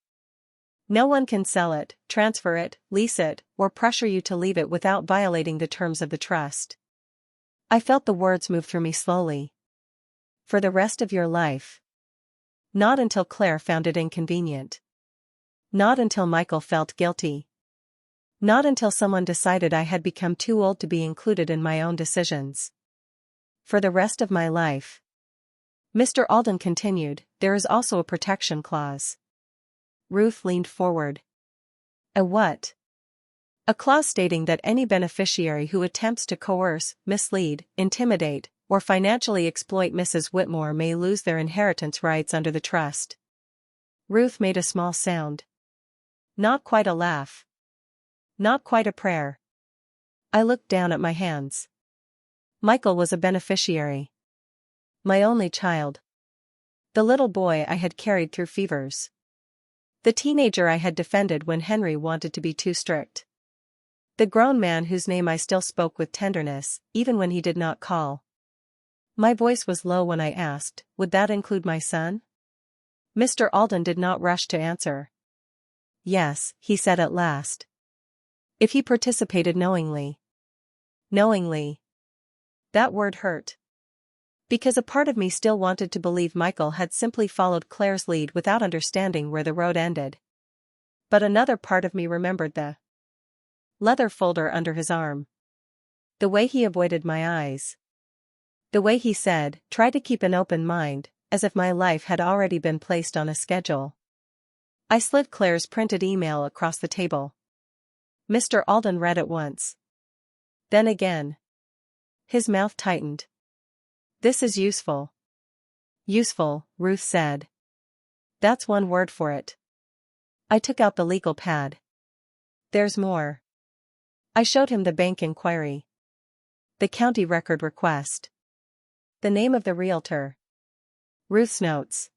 A: No one can sell it, transfer it, lease it, or pressure you to leave it without violating the terms of the trust. I felt the words move through me slowly. For the rest of your life. Not until Claire found it inconvenient. Not until Michael felt guilty. Not until someone decided I had become too old to be included in my own decisions. For the rest of my life. Mr. Alden continued, there is also a protection clause. Ruth leaned forward. A what? A clause stating that any beneficiary who attempts to coerce, mislead, intimidate, or financially exploit Mrs. Whitmore may lose their inheritance rights under the trust. Ruth made a small sound. Not quite a laugh. Not quite a prayer. I looked down at my hands. Michael was a beneficiary. My only child. The little boy I had carried through fevers. The teenager I had defended when Henry wanted to be too strict. The grown man whose name I still spoke with tenderness, even when he did not call. My voice was low when I asked, would that include my son? Mr. Alden did not rush to answer. Yes, he said at last. If he participated knowingly. Knowingly. That word hurt. Because a part of me still wanted to believe Michael had simply followed Claire's lead without understanding where the road ended. But another part of me remembered the leather folder under his arm. The way he avoided my eyes. The way he said, try to keep an open mind, as if my life had already been placed on a schedule. I slid Claire's printed email across the table. Mr. Alden read it once. Then again. His mouth tightened. This is useful. Useful, Ruth said. That's one word for it. I took out the legal pad. There's more. I showed him the bank inquiry. The county record request. The name of the realtor. Ruth's notes.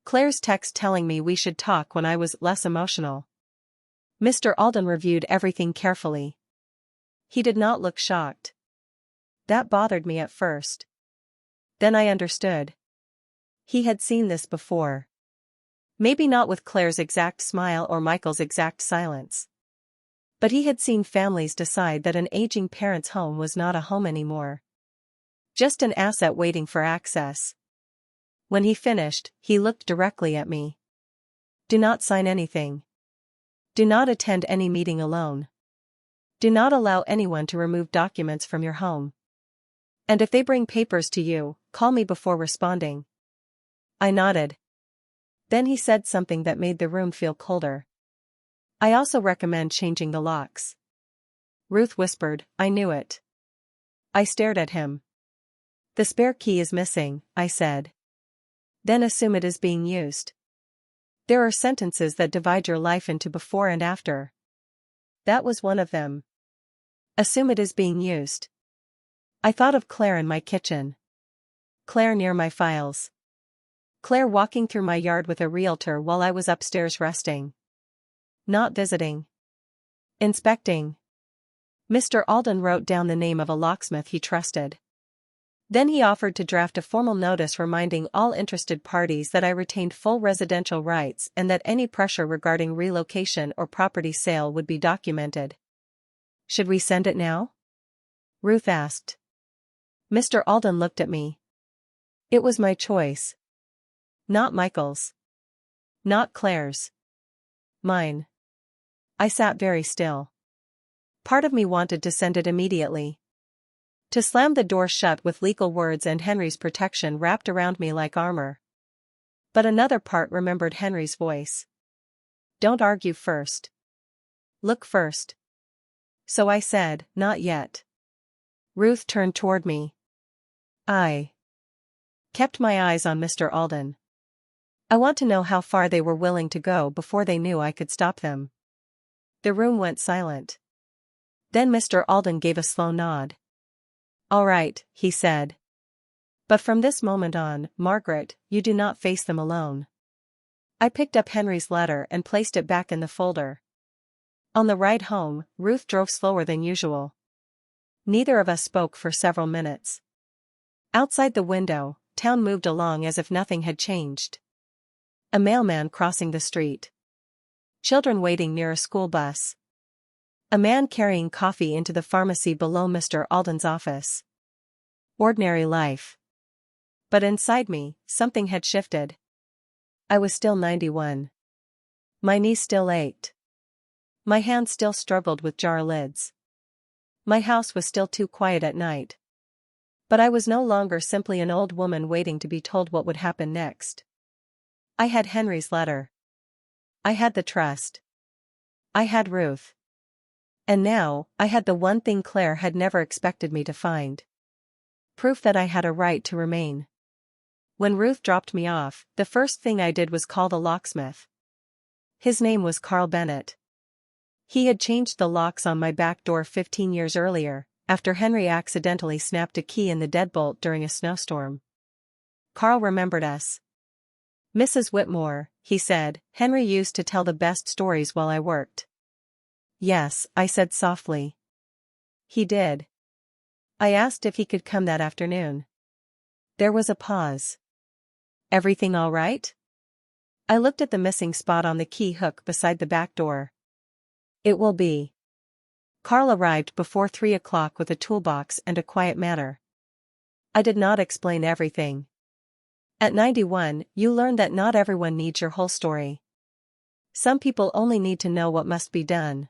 A: Claire's text telling me we should talk when I was less emotional. Mr. Alden reviewed everything carefully. He did not look shocked. That bothered me at first. Then I understood. He had seen this before. Maybe not with Claire's exact smile or Michael's exact silence. But he had seen families decide that an aging parent's home was not a home anymore. Just an asset waiting for access. When he finished, he looked directly at me. Do not sign anything. Do not attend any meeting alone. Do not allow anyone to remove documents from your home. And if they bring papers to you, call me before responding. I nodded. Then he said something that made the room feel colder. I also recommend changing the locks. Ruth whispered, I knew it. I stared at him. The spare key is missing, I said. Then assume it is being used. There are sentences that divide your life into before and after. That was one of them. Assume it is being used. I thought of Claire in my kitchen. Claire near my files. Claire walking through my yard with a realtor while I was upstairs resting. Not visiting. Inspecting. Mr. Alden wrote down the name of a locksmith he trusted. Then he offered to draft a formal notice reminding all interested parties that I retained full residential rights and that any pressure regarding relocation or property sale would be documented. Should we send it now? Ruth asked. Mr. Alden looked at me. It was my choice. Not Michael's. Not Claire's. Mine. I sat very still. Part of me wanted to send it immediately. To slam the door shut with legal words and Henry's protection wrapped around me like armor. But another part remembered Henry's voice. Don't argue first. Look first. So I said, not yet. Ruth turned toward me. I kept my eyes on Mr. Alden. I want to know how far they were willing to go before they knew I could stop them. The room went silent. Then Mr. Alden gave a slow nod. All right, he said. But from this moment on, Margaret, you do not face them alone. I picked up Henry's letter and placed it back in the folder. On the ride home, Ruth drove slower than usual. Neither of us spoke for several minutes. Outside the window, town moved along as if nothing had changed. A mailman crossing the street. Children waiting near a school bus. A man carrying coffee into the pharmacy below Mr. Alden's office. Ordinary life. But inside me, something had shifted. I was still 91. My knees still ached. My hands still struggled with jar lids. My house was still too quiet at night. But I was no longer simply an old woman waiting to be told what would happen next. I had Henry's letter. I had the trust. I had Ruth. And now, I had the one thing Claire had never expected me to find. Proof that I had a right to remain. When Ruth dropped me off, the first thing I did was call the locksmith. His name was Carl Bennett. He had changed the locks on my back door 15 years earlier, after Henry accidentally snapped a key in the deadbolt during a snowstorm. Carl remembered us. Mrs. Whitmore, he said, Henry used to tell the best stories while I worked. Yes, I said softly. He did. I asked if he could come that afternoon. There was a pause. Everything all right? I looked at the missing spot on the key hook beside the back door. It will be. Carl arrived before 3 o'clock with a toolbox and a quiet manner. I did not explain everything. At 91, you learn that not everyone needs your whole story. Some people only need to know what must be done.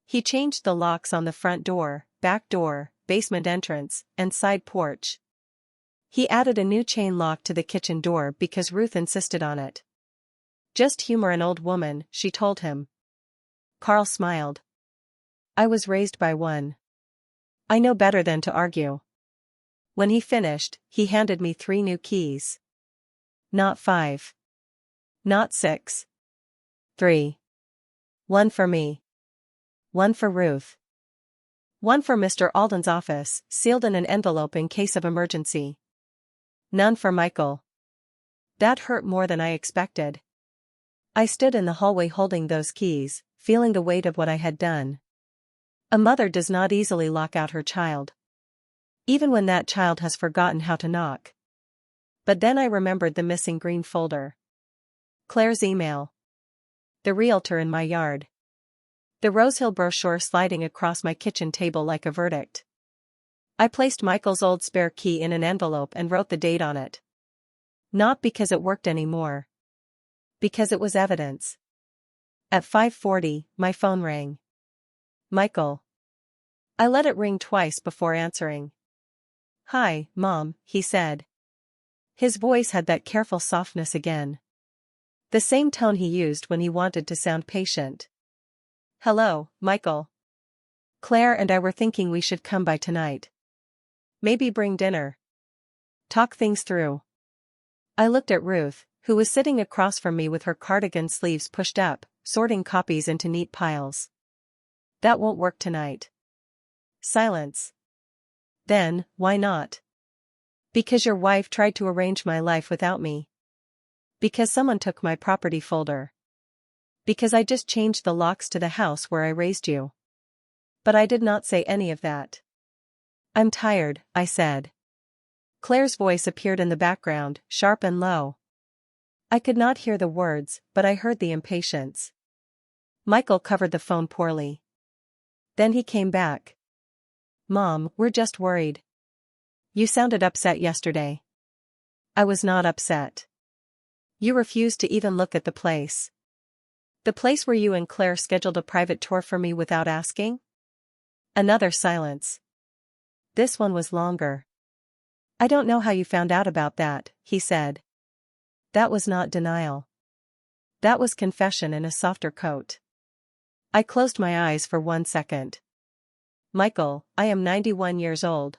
A: He changed the locks on the front door, back door, basement entrance, and side porch. He added a new chain lock to the kitchen door because Ruth insisted on it. Just humor an old woman, she told him. Carl smiled. I was raised by one. I know better than to argue. When he finished, he handed me 3 new keys. Not 5. Not 6. 3. One for me. One for Ruth. One for Mr. Alden's office, sealed in an envelope in case of emergency. None for Michael. That hurt more than I expected. I stood in the hallway holding those keys, feeling the weight of what I had done. A mother does not easily lock out her child, even when that child has forgotten how to knock. But then I remembered the missing green folder. Claire's email. The realtor in my yard. The Rosehill brochure sliding across my kitchen table like a verdict. I placed Michael's old spare key in an envelope and wrote the date on it. Not because it worked anymore. Because it was evidence. At 5:40, my phone rang. Michael. I let it ring twice before answering. "Hi, Mom," he said. His voice had that careful softness again. The same tone he used when he wanted to sound patient. "Hello, Michael. Claire and I were thinking we should come by tonight. Maybe bring dinner. Talk things through." I looked at Ruth, who was sitting across from me with her cardigan sleeves pushed up, sorting copies into neat piles. "That won't work tonight." Silence. "Then, why not?" "Because your wife tried to arrange my life without me. Because someone took my property folder. Because I just changed the locks to the house where I raised you." But I did not say any of that. "I'm tired," I said. Claire's voice appeared in the background, sharp and low. I could not hear the words, but I heard the impatience. Michael covered the phone poorly. Then he came back. "Mom, we're just worried. You sounded upset yesterday." "I was not upset. You refused to even look at the place. The place where you and Claire scheduled a private tour for me without asking?" Another silence. This one was longer. "I don't know how you found out about that," he said. That was not denial. That was confession in a softer coat. I closed my eyes for 1 second. "Michael, I am 91 years old.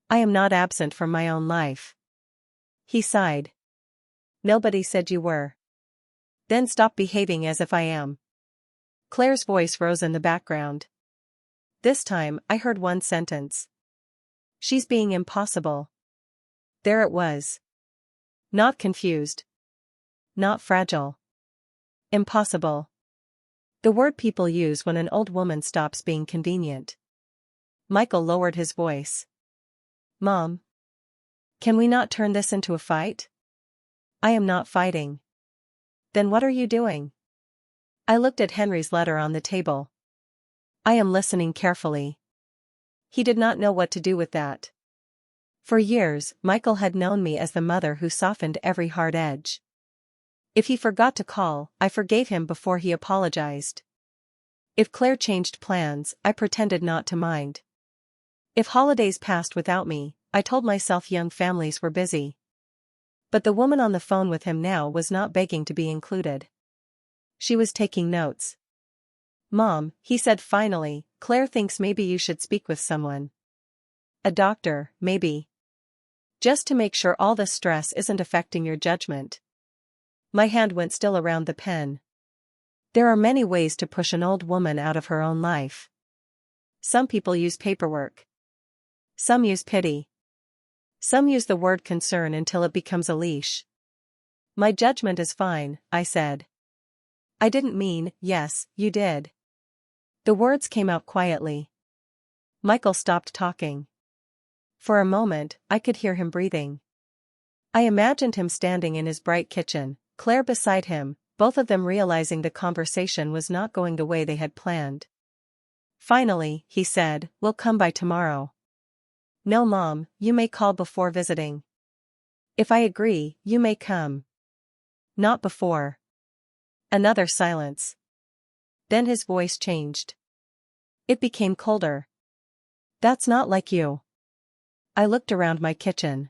A: I am not absent from my own life." He sighed. "Nobody said you were." "Then stop behaving as if I am." Claire's voice rose in the background. This time, I heard one sentence. "She's being impossible." There it was. Not confused. Not fragile. Impossible. The word people use when an old woman stops being convenient. Michael lowered his voice. "Mom. Can we not turn this into a fight?" "I am not fighting." "Then what are you doing?" I looked at Henry's letter on the table. "I am listening carefully." He did not know what to do with that. For years, Michael had known me as the mother who softened every hard edge. If he forgot to call, I forgave him before he apologized. If Claire changed plans, I pretended not to mind. If holidays passed without me, I told myself young families were busy. But the woman on the phone with him now was not begging to be included. She was taking notes. "Mom," he said finally, "Claire thinks maybe you should speak with someone. A doctor, maybe. Just to make sure all this stress isn't affecting your judgment." My hand went still around the pen. There are many ways to push an old woman out of her own life. Some people use paperwork. Some use pity. Some use the word concern until it becomes a leash. "My judgment is fine," I said. "I didn't mean, yes, you did." The words came out quietly. Michael stopped talking. For a moment, I could hear him breathing. I imagined him standing in his bright kitchen, Claire beside him, both of them realizing the conversation was not going the way they had planned. Finally, he said, "We'll come by tomorrow." "No, Mom, you may call before visiting." "If I agree, you may come." "Not before." Another silence. Then his voice changed. It became colder. "That's not like you." I looked around my kitchen.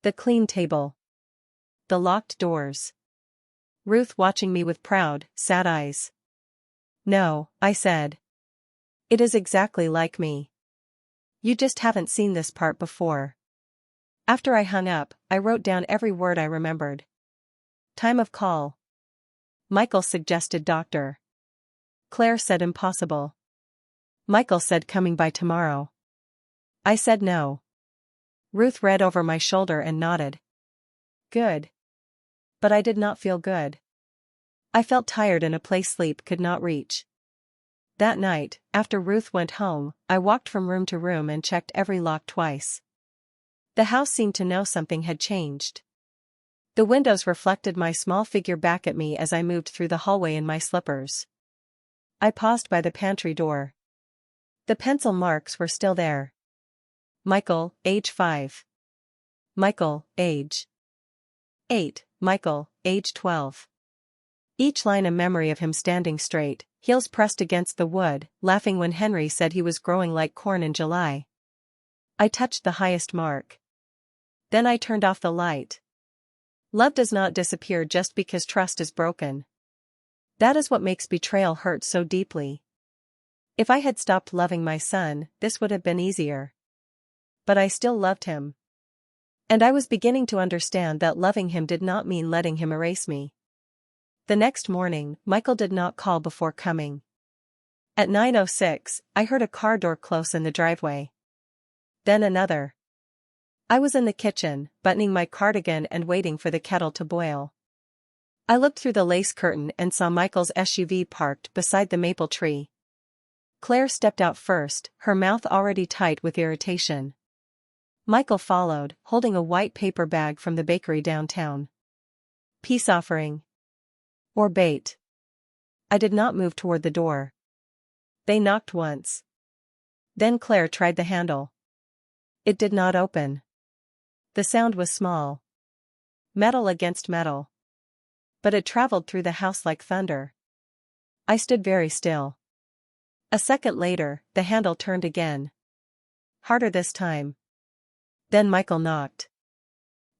A: The clean table. The locked doors. Ruth watching me with proud, sad eyes. "No," I said. "It is exactly like me." You just haven't seen this part before. After I hung up, I wrote down every word I remembered. Time of call. Michael suggested doctor. Claire said impossible. Michael said coming by tomorrow. I said no. Ruth read over my shoulder and nodded. Good. But I did not feel good. I felt tired in a place sleep could not reach. That night, after Ruth went home, I walked from room to room and checked every lock twice. The house seemed to know something had changed. The windows reflected my small figure back at me as I moved through the hallway in my slippers. I paused by the pantry door. The pencil marks were still there. Michael, age 5. Michael, age 8. Michael, age 12. Each line a memory of him standing straight, heels pressed against the wood, laughing when Henry said he was growing like corn in July. I touched the highest mark. Then I turned off the light. Love does not disappear just because trust is broken. That is what makes betrayal hurt so deeply. If I had stopped loving my son, this would have been easier. But I still loved him. And I was beginning to understand that loving him did not mean letting him erase me. The next morning, Michael did not call before coming. At 9:06, I heard a car door close in the driveway. Then another. I was in the kitchen, buttoning my cardigan and waiting for the kettle to boil. I looked through the lace curtain and saw Michael's SUV parked beside the maple tree. Claire stepped out first, her mouth already tight with irritation. Michael followed, holding a white paper bag from the bakery downtown. Peace offering. Or bait. I did not move toward the door. They knocked once. Then Claire tried the handle. It did not open. The sound was small. Metal against metal. But it traveled through the house like thunder. I stood very still. A second later, the handle turned again. Harder this time. Then Michael knocked.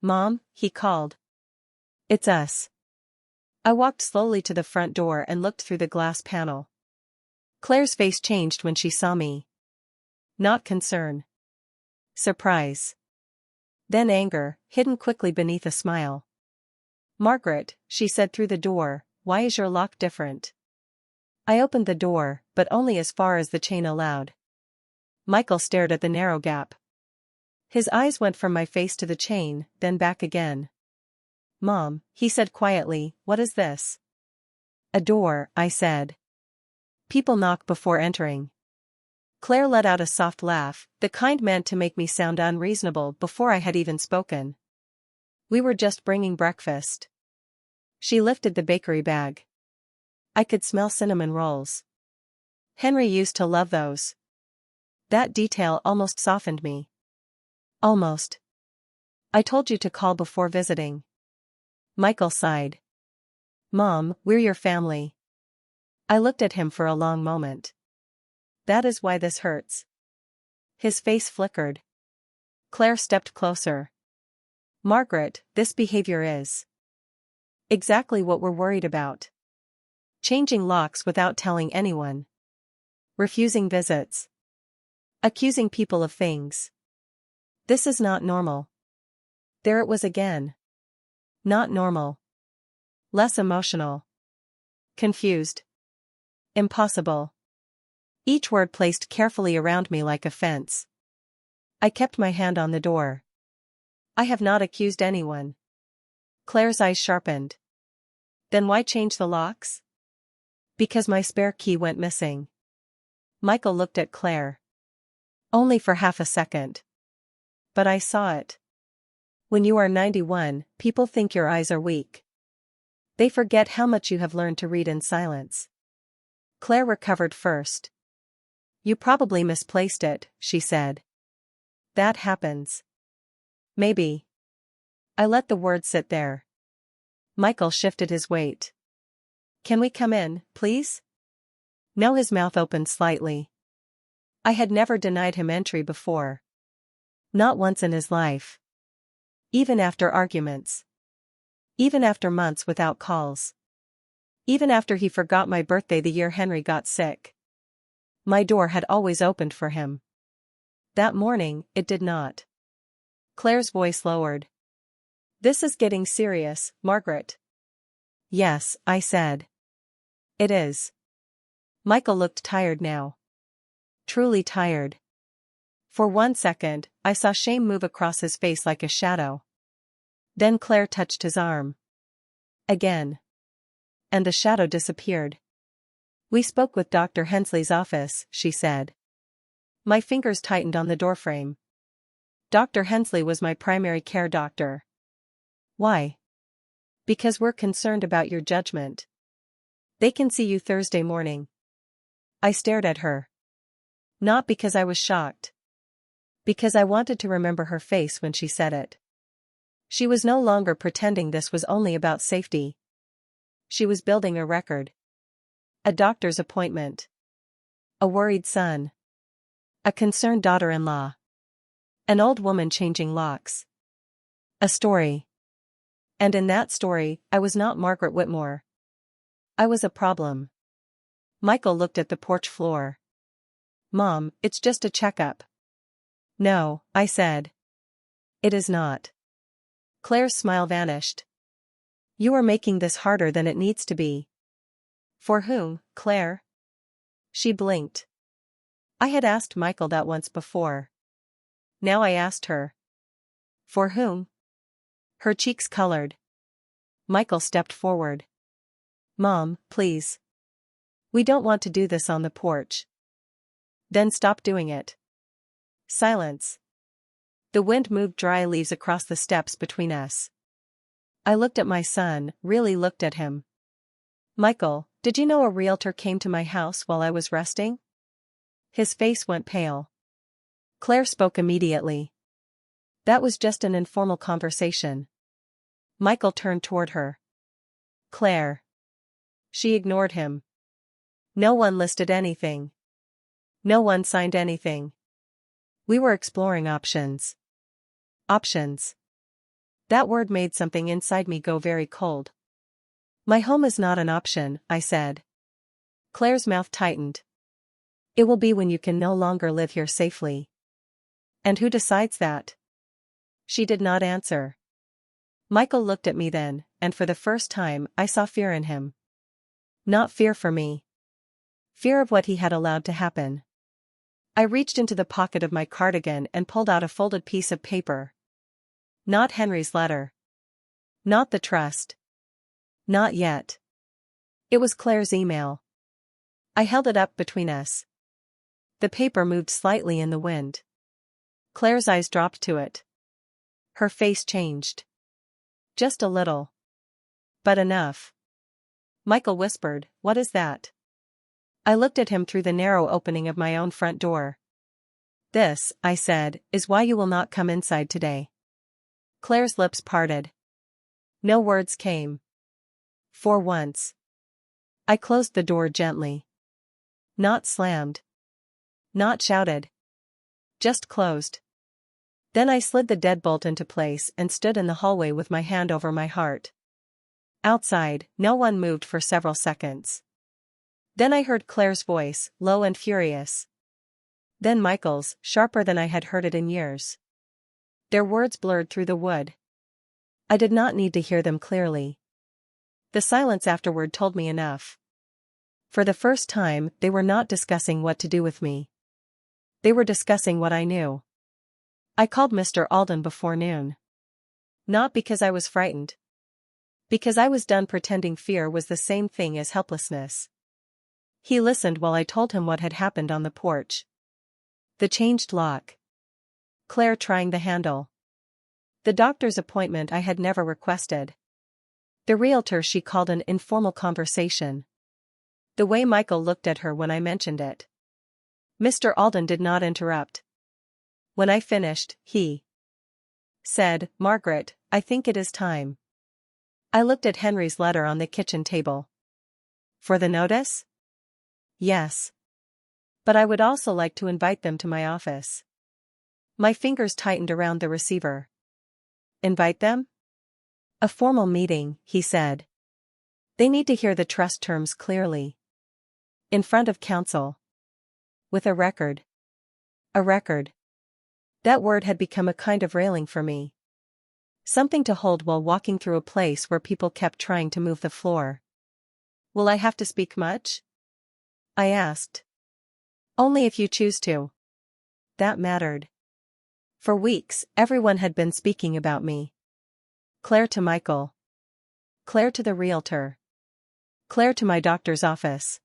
A: Mom, he called. It's us. I walked slowly to the front door and looked through the glass panel. Claire's face changed when she saw me. Not concern. Surprise. Then anger, hidden quickly beneath a smile. Margaret, she said through the door, why is your lock different? I opened the door, but only as far as the chain allowed. Michael stared at the narrow gap. His eyes went from my face to the chain, then back again. Mom, he said quietly, what is this? A door, I said. People knock before entering. Claire let out a soft laugh, the kind meant to make me sound unreasonable before I had even spoken. We were just bringing breakfast. She lifted the bakery bag. I could smell cinnamon rolls. Henry used to love those. That detail almost softened me. Almost. I told you to call before visiting. Michael sighed. Mom, we're your family. I looked at him for a long moment. That is why this hurts. His face flickered. Claire stepped closer. Margaret, this behavior is exactly what we're worried about. Changing locks without telling anyone. Refusing visits. Accusing people of things. This is not normal. There it was again. Not normal. Less emotional. Confused. Impossible. Each word placed carefully around me like a fence. I kept my hand on the door. I have not accused anyone. Claire's eyes sharpened. Then why change the locks? Because my spare key went missing. Michael looked at Claire. Only for half a second. But I saw it. When you are 91, people think your eyes are weak. They forget how much you have learned to read in silence. Claire recovered first. You probably misplaced it, she said. That happens. Maybe. I let the word sit there. Michael shifted his weight. Can we come in, please? Now his mouth opened slightly. I had never denied him entry before. Not once in his life. Even after arguments. Even after months without calls. Even after he forgot my birthday the year Henry got sick. My door had always opened for him. That morning, it did not. Claire's voice lowered. This is getting serious, Margaret. Yes, I said. It is. Michael looked tired now. Truly tired. For 1 second, I saw shame move across his face like a shadow. Then Claire touched his arm. Again. And the shadow disappeared. We spoke with Dr. Hensley's office, she said. My fingers tightened on the doorframe. Dr. Hensley was my primary care doctor. Why? Because we're concerned about your judgment. They can see you Thursday morning. I stared at her. Not because I was shocked. Because I wanted to remember her face when she said it. She was no longer pretending this was only about safety. She was building a record. A doctor's appointment. A worried son. A concerned daughter-in-law. An old woman changing locks. A story. And in that story, I was not Margaret Whitmore. I was a problem. Michael looked at the porch floor. Mom, it's just a checkup. No, I said. It is not. Claire's smile vanished. You are making this harder than it needs to be. For whom, Claire? She blinked. I had asked Michael that once before. Now I asked her. For whom? Her cheeks colored. Michael stepped forward. Mom, please. We don't want to do this on the porch. Then stop doing it. Silence. The wind moved dry leaves across the steps between us. I looked at my son, really looked at him. Michael, did you know a realtor came to my house while I was resting? His face went pale. Claire spoke immediately. That was just an informal conversation. Michael turned toward her. Claire. She ignored him. No one listed anything. No one signed anything. We were exploring options. Options. That word made something inside me go very cold. My home is not an option, I said. Claire's mouth tightened. It will be when you can no longer live here safely. And who decides that? She did not answer. Michael looked at me then, and for the first time, I saw fear in him. Not fear for me. Fear of what he had allowed to happen. I reached into the pocket of my cardigan and pulled out a folded piece of paper. Not Henry's letter. Not the trust. Not yet. It was Claire's email. I held it up between us. The paper moved slightly in the wind. Claire's eyes dropped to it. Her face changed. Just a little. But enough. Michael whispered, "What is that?" I looked at him through the narrow opening of my own front door. "This," I said, "is why you will not come inside today." Claire's lips parted. No words came. For once. I closed the door gently. Not slammed. Not shouted. Just closed. Then I slid the deadbolt into place and stood in the hallway with my hand over my heart. Outside, no one moved for several seconds. Then I heard Claire's voice, low and furious. Then Michael's, sharper than I had heard it in years. Their words blurred through the wood. I did not need to hear them clearly. The silence afterward told me enough. For the first time, they were not discussing what to do with me. They were discussing what I knew. I called Mr. Alden before noon. Not because I was frightened. Because I was done pretending fear was the same thing as helplessness. He listened while I told him what had happened on the porch. The changed lock. Claire trying the handle. The doctor's appointment I had never requested. The realtor she called an informal conversation. The way Michael looked at her when I mentioned it. Mr. Alden did not interrupt. When I finished, he said, "Margaret, I think it is time." I looked at Henry's letter on the kitchen table. For the notice? Yes. But I would also like to invite them to my office. My fingers tightened around the receiver. Invite them? A formal meeting, he said. They need to hear the trust terms clearly. In front of counsel. With a record. A record. That word had become a kind of railing for me. Something to hold while walking through a place where people kept trying to move the floor. Will I have to speak much? I asked. Only if you choose to. That mattered. For weeks, everyone had been speaking about me. Claire to Michael. Claire to the realtor. Claire to my doctor's office.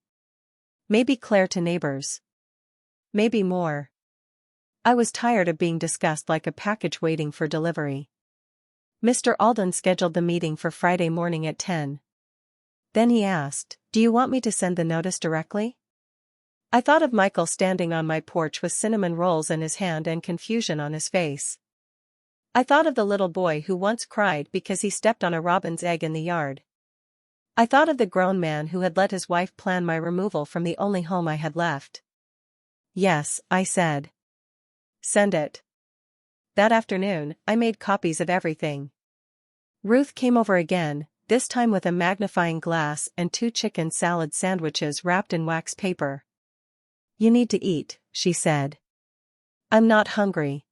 A: Maybe Claire to neighbors. Maybe more. I was tired of being discussed like a package waiting for delivery. Mr. Alden scheduled the meeting for Friday morning at 10. Then he asked, "Do you want me to send the notice directly?" I thought of Michael standing on my porch with cinnamon rolls in his hand and confusion on his face. I thought of the little boy who once cried because he stepped on a robin's egg in the yard. I thought of the grown man who had let his wife plan my removal from the only home I had left. "Yes," I said. "Send it." That afternoon, I made copies of everything. Ruth came over again, this time with a magnifying glass and 2 chicken salad sandwiches wrapped in wax paper. "You need to eat," she said. "I'm not hungry."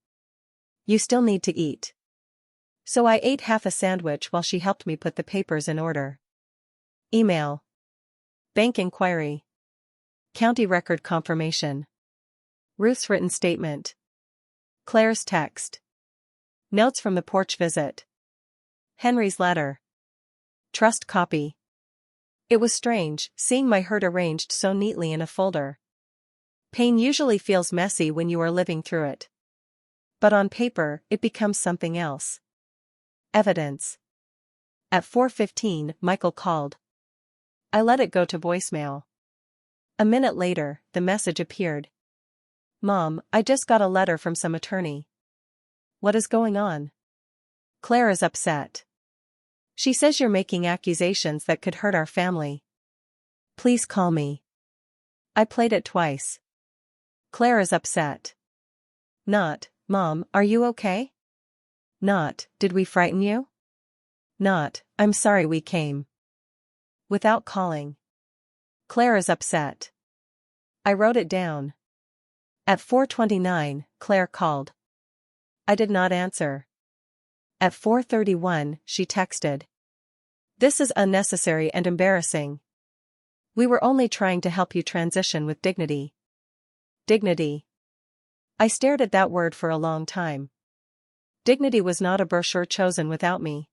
A: "You still need to eat." So I ate half a sandwich while she helped me put the papers in order. Email. Bank inquiry. County record confirmation. Ruth's written statement. Claire's text. Notes from the porch visit. Henry's letter. Trust copy. It was strange, seeing my hurt arranged so neatly in a folder. Pain usually feels messy when you are living through it. But on paper, it becomes something else. Evidence. At 4:15, Michael called. I let it go to voicemail. A minute later, the message appeared. "Mom, I just got a letter from some attorney." "What is going on?" "Claire is upset. She says you're making accusations that could hurt our family. Please call me." I played it twice. "Claire is upset." Not, "Mom, are you okay?" Not, "Did we frighten you?" Not, "I'm sorry we came." Without calling. "Claire is upset." I wrote it down. At 4:29, Claire called. I did not answer. At 4:31, she texted. "This is unnecessary and embarrassing. We were only trying to help you transition with dignity." Dignity. I stared at that word for a long time. Dignity was not a brochure chosen without me.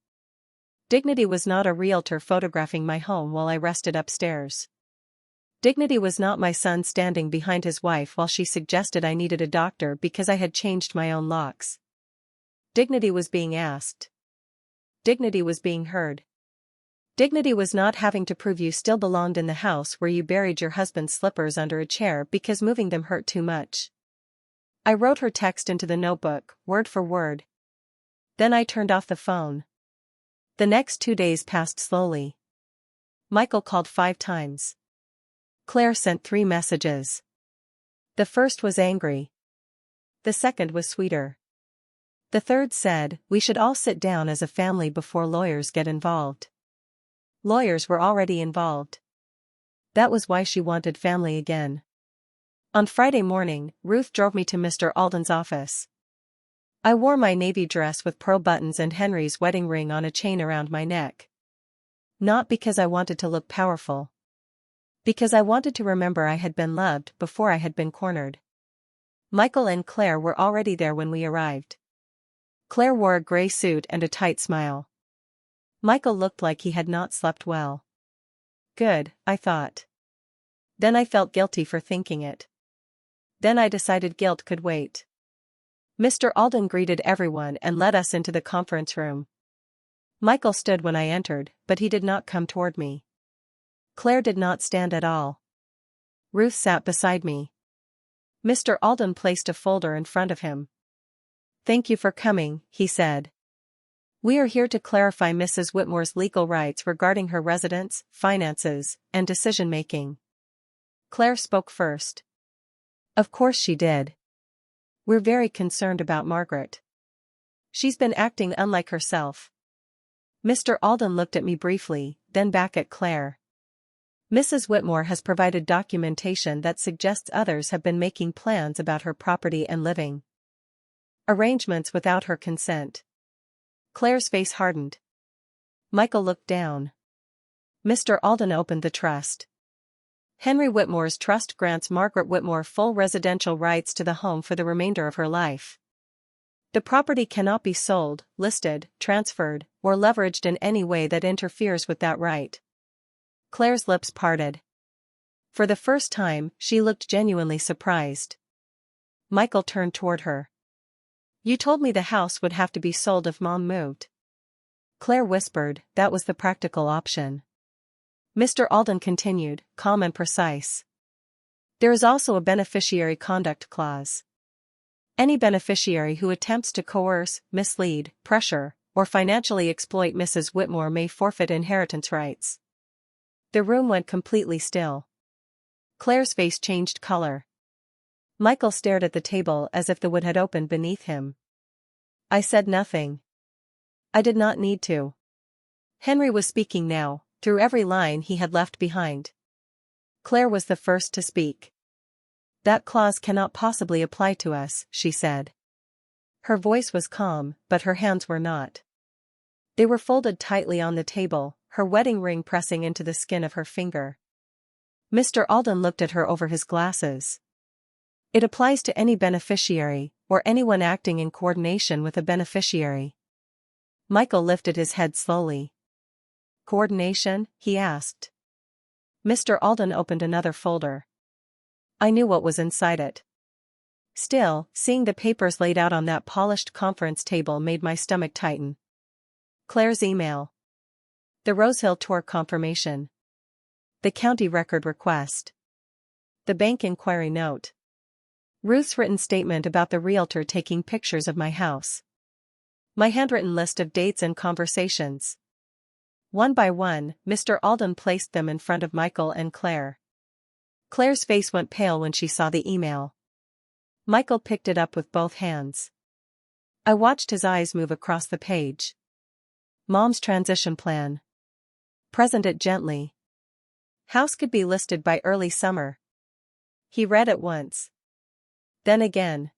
A: Dignity was not a realtor photographing my home while I rested upstairs. Dignity was not my son standing behind his wife while she suggested I needed a doctor because I had changed my own locks. Dignity was being asked. Dignity was being heard. Dignity was not having to prove you still belonged in the house where you buried your husband's slippers under a chair because moving them hurt too much. I wrote her text into the notebook, word for word. Then I turned off the phone. The next 2 days passed slowly. Michael called 5 times. Claire sent 3 messages. The first was angry. The second was sweeter. The third said, "We should all sit down as a family before lawyers get involved." Lawyers were already involved. That was why she wanted family again. On Friday morning, Ruth drove me to Mr. Alden's office. I wore my navy dress with pearl buttons and Henry's wedding ring on a chain around my neck. Not because I wanted to look powerful. Because I wanted to remember I had been loved before I had been cornered. Michael and Claire were already there when we arrived. Claire wore a gray suit and a tight smile. Michael looked like he had not slept well. Good, I thought. Then I felt guilty for thinking it. Then I decided guilt could wait. Mr. Alden greeted everyone and led us into the conference room. Michael stood when I entered, but he did not come toward me. Claire did not stand at all. Ruth sat beside me. Mr. Alden placed a folder in front of him. "Thank you for coming," he said. "We are here to clarify Mrs. Whitmore's legal rights regarding her residence, finances, and decision-making." Claire spoke first. "Of course she did. We're very concerned about Margaret. She's been acting unlike herself." Mr. Alden looked at me briefly, then back at Claire. "Mrs. Whitmore has provided documentation that suggests others have been making plans about her property and living." Arrangements without her consent. Claire's face hardened. Michael looked down. Mr. Alden opened the trust. Henry Whitmore's trust grants Margaret Whitmore full residential rights to the home for the remainder of her life. The property cannot be sold, listed, transferred, or leveraged in any way that interferes with that right. Claire's lips parted. For the first time, she looked genuinely surprised. Michael turned toward her. You told me the house would have to be sold if Mom moved. Claire whispered, that was the practical option. Mr. Alden continued, calm and precise. There is also a beneficiary conduct clause. Any beneficiary who attempts to coerce, mislead, pressure, or financially exploit Mrs. Whitmore may forfeit inheritance rights. The room went completely still. Claire's face changed color. Michael stared at the table as if the wood had opened beneath him. I said nothing. I did not need to. Henry was speaking now, through every line he had left behind. Claire was the first to speak. That clause cannot possibly apply to us, she said. Her voice was calm, but her hands were not. They were folded tightly on the table, her wedding ring pressing into the skin of her finger. Mr. Alden looked at her over his glasses. It applies to any beneficiary, or anyone acting in coordination with a beneficiary. Michael lifted his head slowly. Coordination? He asked. Mr. Alden opened another folder. I knew what was inside it. Still, seeing the papers laid out on that polished conference table made my stomach tighten. Claire's email. The Rosehill tour confirmation. The county record request. The bank inquiry note. Ruth's written statement about the realtor taking pictures of my house. My handwritten list of dates and conversations. One by one, Mr. Alden placed them in front of Michael and Claire. Claire's face went pale when she saw the email. Michael picked it up with both hands. I watched his eyes move across the page. Mom's transition plan. Present it gently. House could be listed by early summer. He read it once. Then again.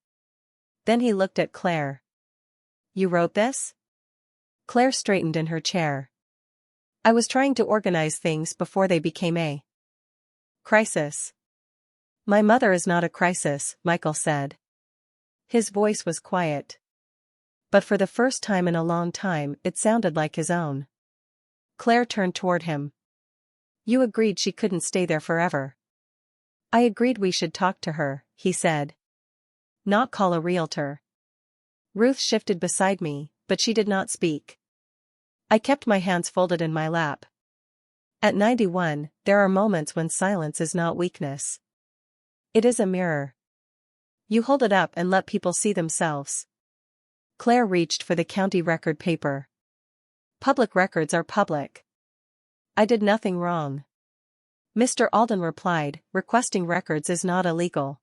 A: Then he looked at Claire. You wrote this? Claire straightened in her chair. I was trying to organize things before they became a crisis. My mother is not a crisis, Michael said. His voice was quiet. But for the first time in a long time, it sounded like his own. Claire turned toward him. You agreed she couldn't stay there forever. I agreed we should talk to her, he said. Not call a realtor. Ruth shifted beside me, but she did not speak. I kept my hands folded in my lap. At 91, there are moments when silence is not weakness. It is a mirror. You hold it up and let people see themselves. Claire reached for the county record paper. Public records are public. I did nothing wrong. Mr. Alden replied, requesting records is not illegal.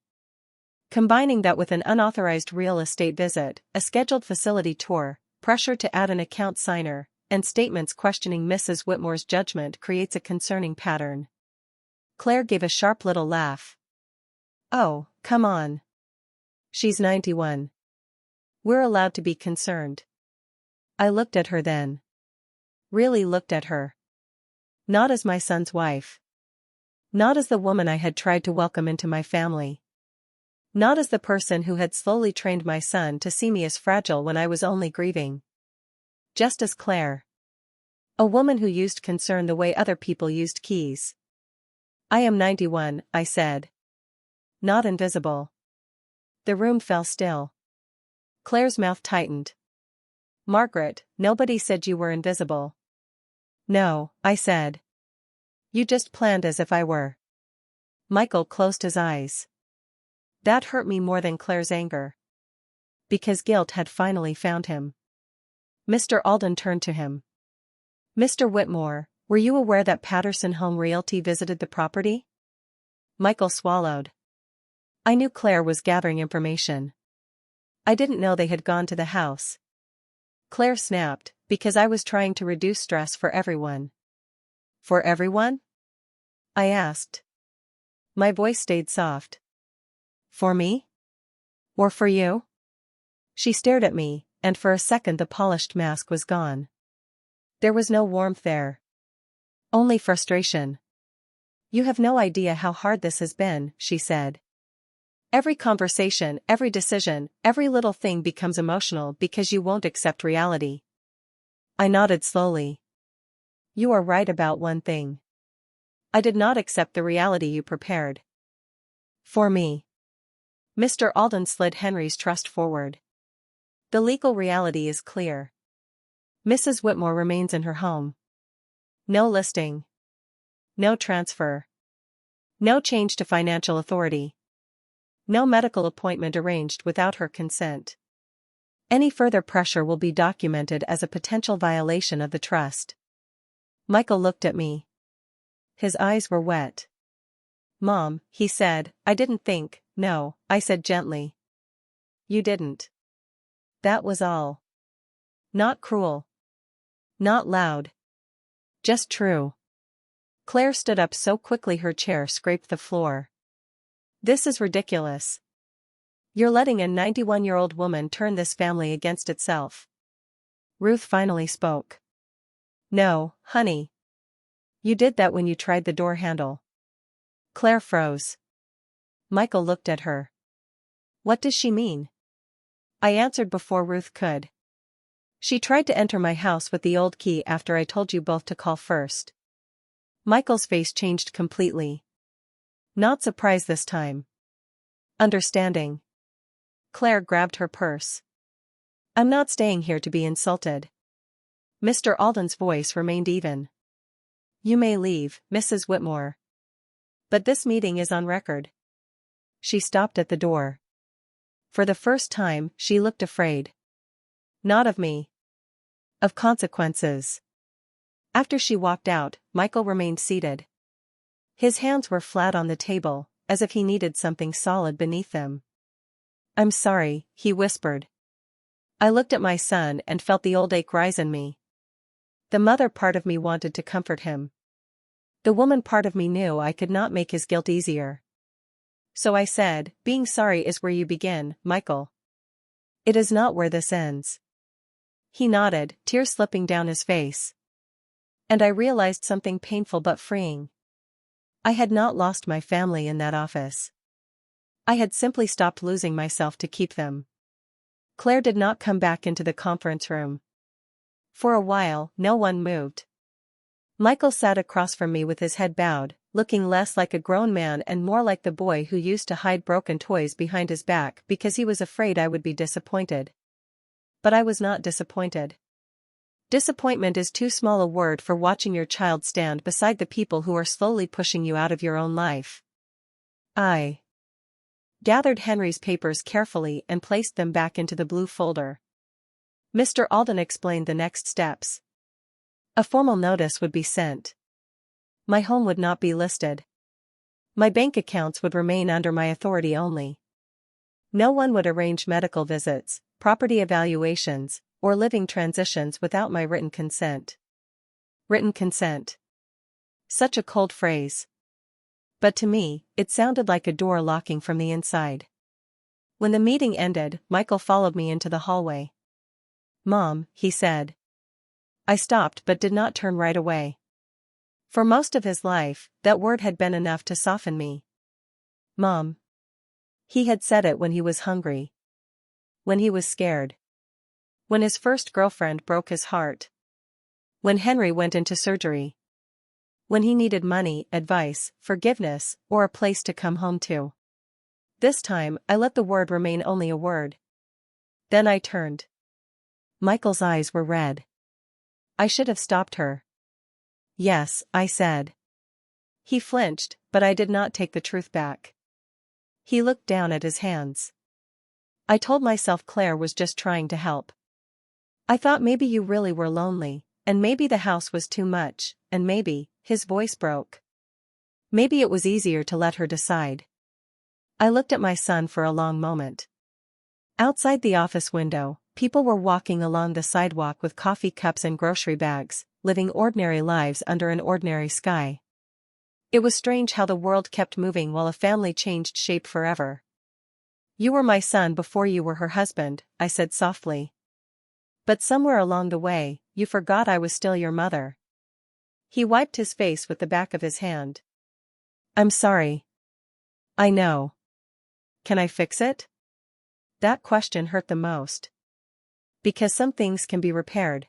A: Combining that with an unauthorized real estate visit, a scheduled facility tour, pressure to add an account signer, and statements questioning Mrs. Whitmore's judgment creates a concerning pattern. Claire gave a sharp little laugh. Oh, come on. She's 91. We're allowed to be concerned. I looked at her then. Really looked at her. Not as my son's wife. Not as the woman I had tried to welcome into my family. Not as the person who had slowly trained my son to see me as fragile when I was only grieving. Just as Claire. A woman who used concern the way other people used keys. I am 91, I said. Not invisible. The room fell still. Claire's mouth tightened. Margaret, nobody said you were invisible. No, I said. You just planned as if I were. Michael closed his eyes. That hurt me more than Claire's anger. Because guilt had finally found him. Mr. Alden turned to him. Mr. Whitmore, were you aware that Patterson Home Realty visited the property? Michael swallowed. I knew Claire was gathering information. I didn't know they had gone to the house. Claire snapped, because I was trying to reduce stress for everyone. For everyone? I asked. My voice stayed soft. For me? Or for you? She stared at me, and for a second the polished mask was gone. There was no warmth there. Only frustration. "You have no idea how hard this has been," she said. "Every conversation, every decision, every little thing becomes emotional because you won't accept reality." I nodded slowly. "You are right about one thing. I did not accept the reality you prepared for me." Mr. Alden slid Henry's trust forward. "The legal reality is clear. Mrs. Whitmore remains in her home. No listing. No transfer. No change to financial authority. No medical appointment arranged without her consent. Any further pressure will be documented as a potential violation of the trust." Michael looked at me. His eyes were wet. "Mom," he said, "I didn't think." "No," I said gently. "You didn't. That was all. Not cruel. Not loud. Just true." Claire stood up so quickly her chair scraped the floor. "This is ridiculous. You're letting a 91-year-old woman turn this family against itself." Ruth finally spoke. "No, honey. You did that when you tried the door handle." Claire froze. Michael looked at her. "What does she mean?" I answered before Ruth could. "She tried to enter my house with the old key after I told you both to call first." Michael's face changed completely. Not surprised this time. Understanding. Claire grabbed her purse. "I'm not staying here to be insulted." Mr. Alden's voice remained even. "You may leave, Mrs. Whitmore. But this meeting is on record." She stopped at the door. For the first time, she looked afraid. Not of me. Of consequences. After she walked out, Michael remained seated. His hands were flat on the table, as if he needed something solid beneath them. "I'm sorry," he whispered. I looked at my son and felt the old ache rise in me. The mother part of me wanted to comfort him. The woman part of me knew I could not make his guilt easier. So I said, "Being sorry is where you begin, Michael. It is not where this ends." He nodded, tears slipping down his face. And I realized something painful but freeing. I had not lost my family in that office. I had simply stopped losing myself to keep them. Claire did not come back into the conference room. For a while, no one moved. Michael sat across from me with his head bowed, looking less like a grown man and more like the boy who used to hide broken toys behind his back because he was afraid I would be disappointed. But I was not disappointed. Disappointment is too small a word for watching your child stand beside the people who are slowly pushing you out of your own life. I gathered Henry's papers carefully and placed them back into the blue folder. Mr. Alden explained the next steps. A formal notice would be sent. My home would not be listed. My bank accounts would remain under my authority only. No one would arrange medical visits, property evaluations, or living transitions without my written consent. Written consent. Such a cold phrase. But to me, it sounded like a door locking from the inside. When the meeting ended, Michael followed me into the hallway. "Mom," he said. I stopped but did not turn right away. For most of his life, that word had been enough to soften me. Mom. He had said it when he was hungry. When he was scared. When his first girlfriend broke his heart. When Henry went into surgery. When he needed money, advice, forgiveness, or a place to come home to. This time, I let the word remain only a word. Then I turned. Michael's eyes were red. I should have stopped her. "Yes," I said. He flinched, but I did not take the truth back. He looked down at his hands. I told myself Claire was just trying to help. I thought maybe you really were lonely, and maybe the house was too much, and maybe, his voice broke. Maybe it was easier to let her decide. I looked at my son for a long moment. Outside the office window, people were walking along the sidewalk with coffee cups and grocery bags, living ordinary lives under an ordinary sky. It was strange how the world kept moving while a family changed shape forever. You were my son before you were her husband, I said softly. But somewhere along the way, you forgot I was still your mother. He wiped his face with the back of his hand. I'm sorry. I know. Can I fix it? That question hurt the most. Because some things can be repaired.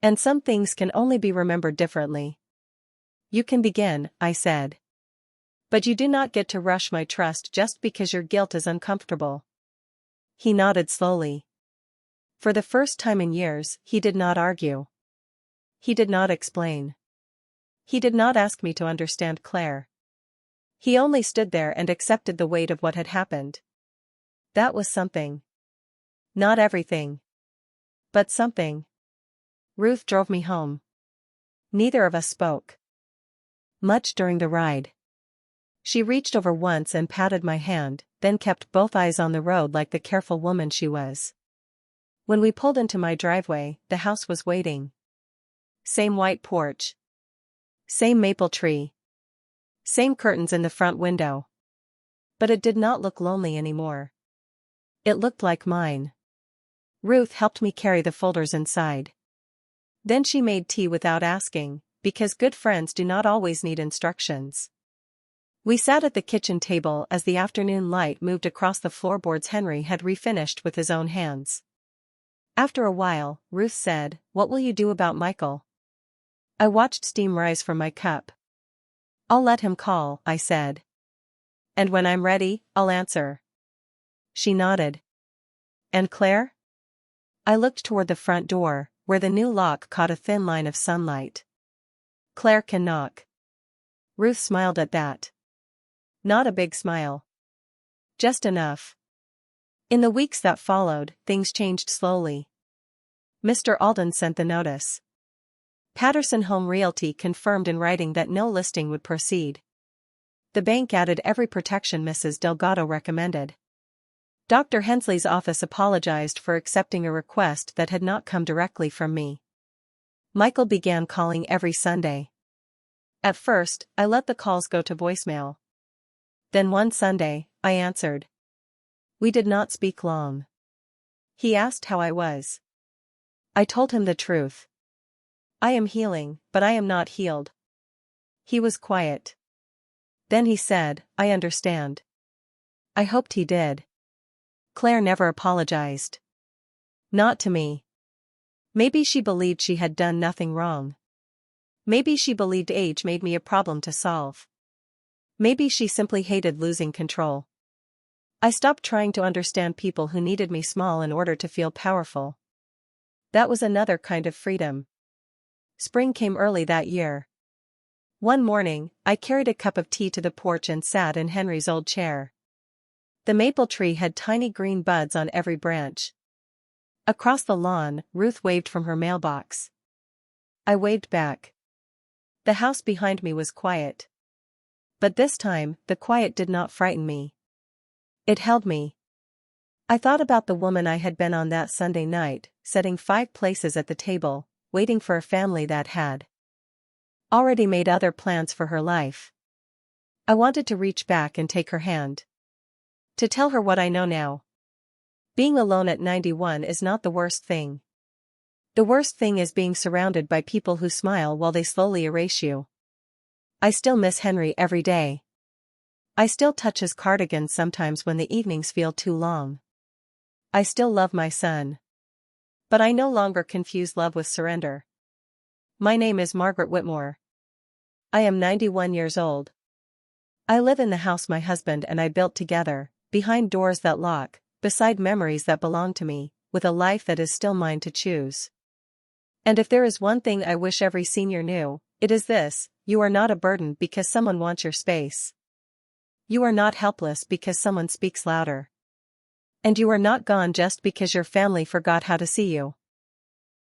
A: And some things can only be remembered differently. You can begin, I said. But you do not get to rush my trust just because your guilt is uncomfortable. He nodded slowly. For the first time in years, he did not argue. He did not explain. He did not ask me to understand Claire. He only stood there and accepted the weight of what had happened. That was something. Not everything. But something. Ruth drove me home. Neither of us spoke much during the ride. She reached over once and patted my hand, then kept both eyes on the road like the careful woman she was. When we pulled into my driveway, the house was waiting. Same white porch. Same maple tree. Same curtains in the front window. But it did not look lonely anymore. It looked like mine. Ruth helped me carry the folders inside. Then she made tea without asking, because good friends do not always need instructions. We sat at the kitchen table as the afternoon light moved across the floorboards Henry had refinished with his own hands. After a while, Ruth said, "What will you do about Michael?" I watched steam rise from my cup. "I'll let him call," I said. "And when I'm ready, I'll answer." She nodded. "And Claire?" I looked toward the front door, where the new lock caught a thin line of sunlight. "Claire can knock." Ruth smiled at that. Not a big smile. Just enough. In the weeks that followed, things changed slowly. Mr. Alden sent the notice. Patterson Home Realty confirmed in writing that no listing would proceed. The bank added every protection Mrs. Delgado recommended. Dr. Hensley's office apologized for accepting a request that had not come directly from me. Michael began calling every Sunday. At first, I let the calls go to voicemail. Then one Sunday, I answered. We did not speak long. He asked how I was. I told him the truth. I am healing, but I am not healed. He was quiet. Then he said, "I understand." I hoped he did. Claire never apologized. Not to me. Maybe she believed she had done nothing wrong. Maybe she believed age made me a problem to solve. Maybe she simply hated losing control. I stopped trying to understand people who needed me small in order to feel powerful. That was another kind of freedom. Spring came early that year. One morning, I carried a cup of tea to the porch and sat in Henry's old chair. The maple tree had tiny green buds on every branch. Across the lawn, Ruth waved from her mailbox. I waved back. The house behind me was quiet. But this time, the quiet did not frighten me. It held me. I thought about the woman I had been on that Sunday night, setting 5 places at the table, waiting for a family that had already made other plans for her life. I wanted to reach back and take her hand. To tell her what I know now. Being alone at 91 is not the worst thing. The worst thing is being surrounded by people who smile while they slowly erase you. I still miss Henry every day. I still touch his cardigan sometimes when the evenings feel too long. I still love my son. But I no longer confuse love with surrender. My name is Margaret Whitmore. I am 91 years old. I live in the house my husband and I built together, behind doors that lock, beside memories that belong to me, with a life that is still mine to choose. And if there is one thing I wish every senior knew, it is this: you are not a burden because someone wants your space. You are not helpless because someone speaks louder. And you are not gone just because your family forgot how to see you.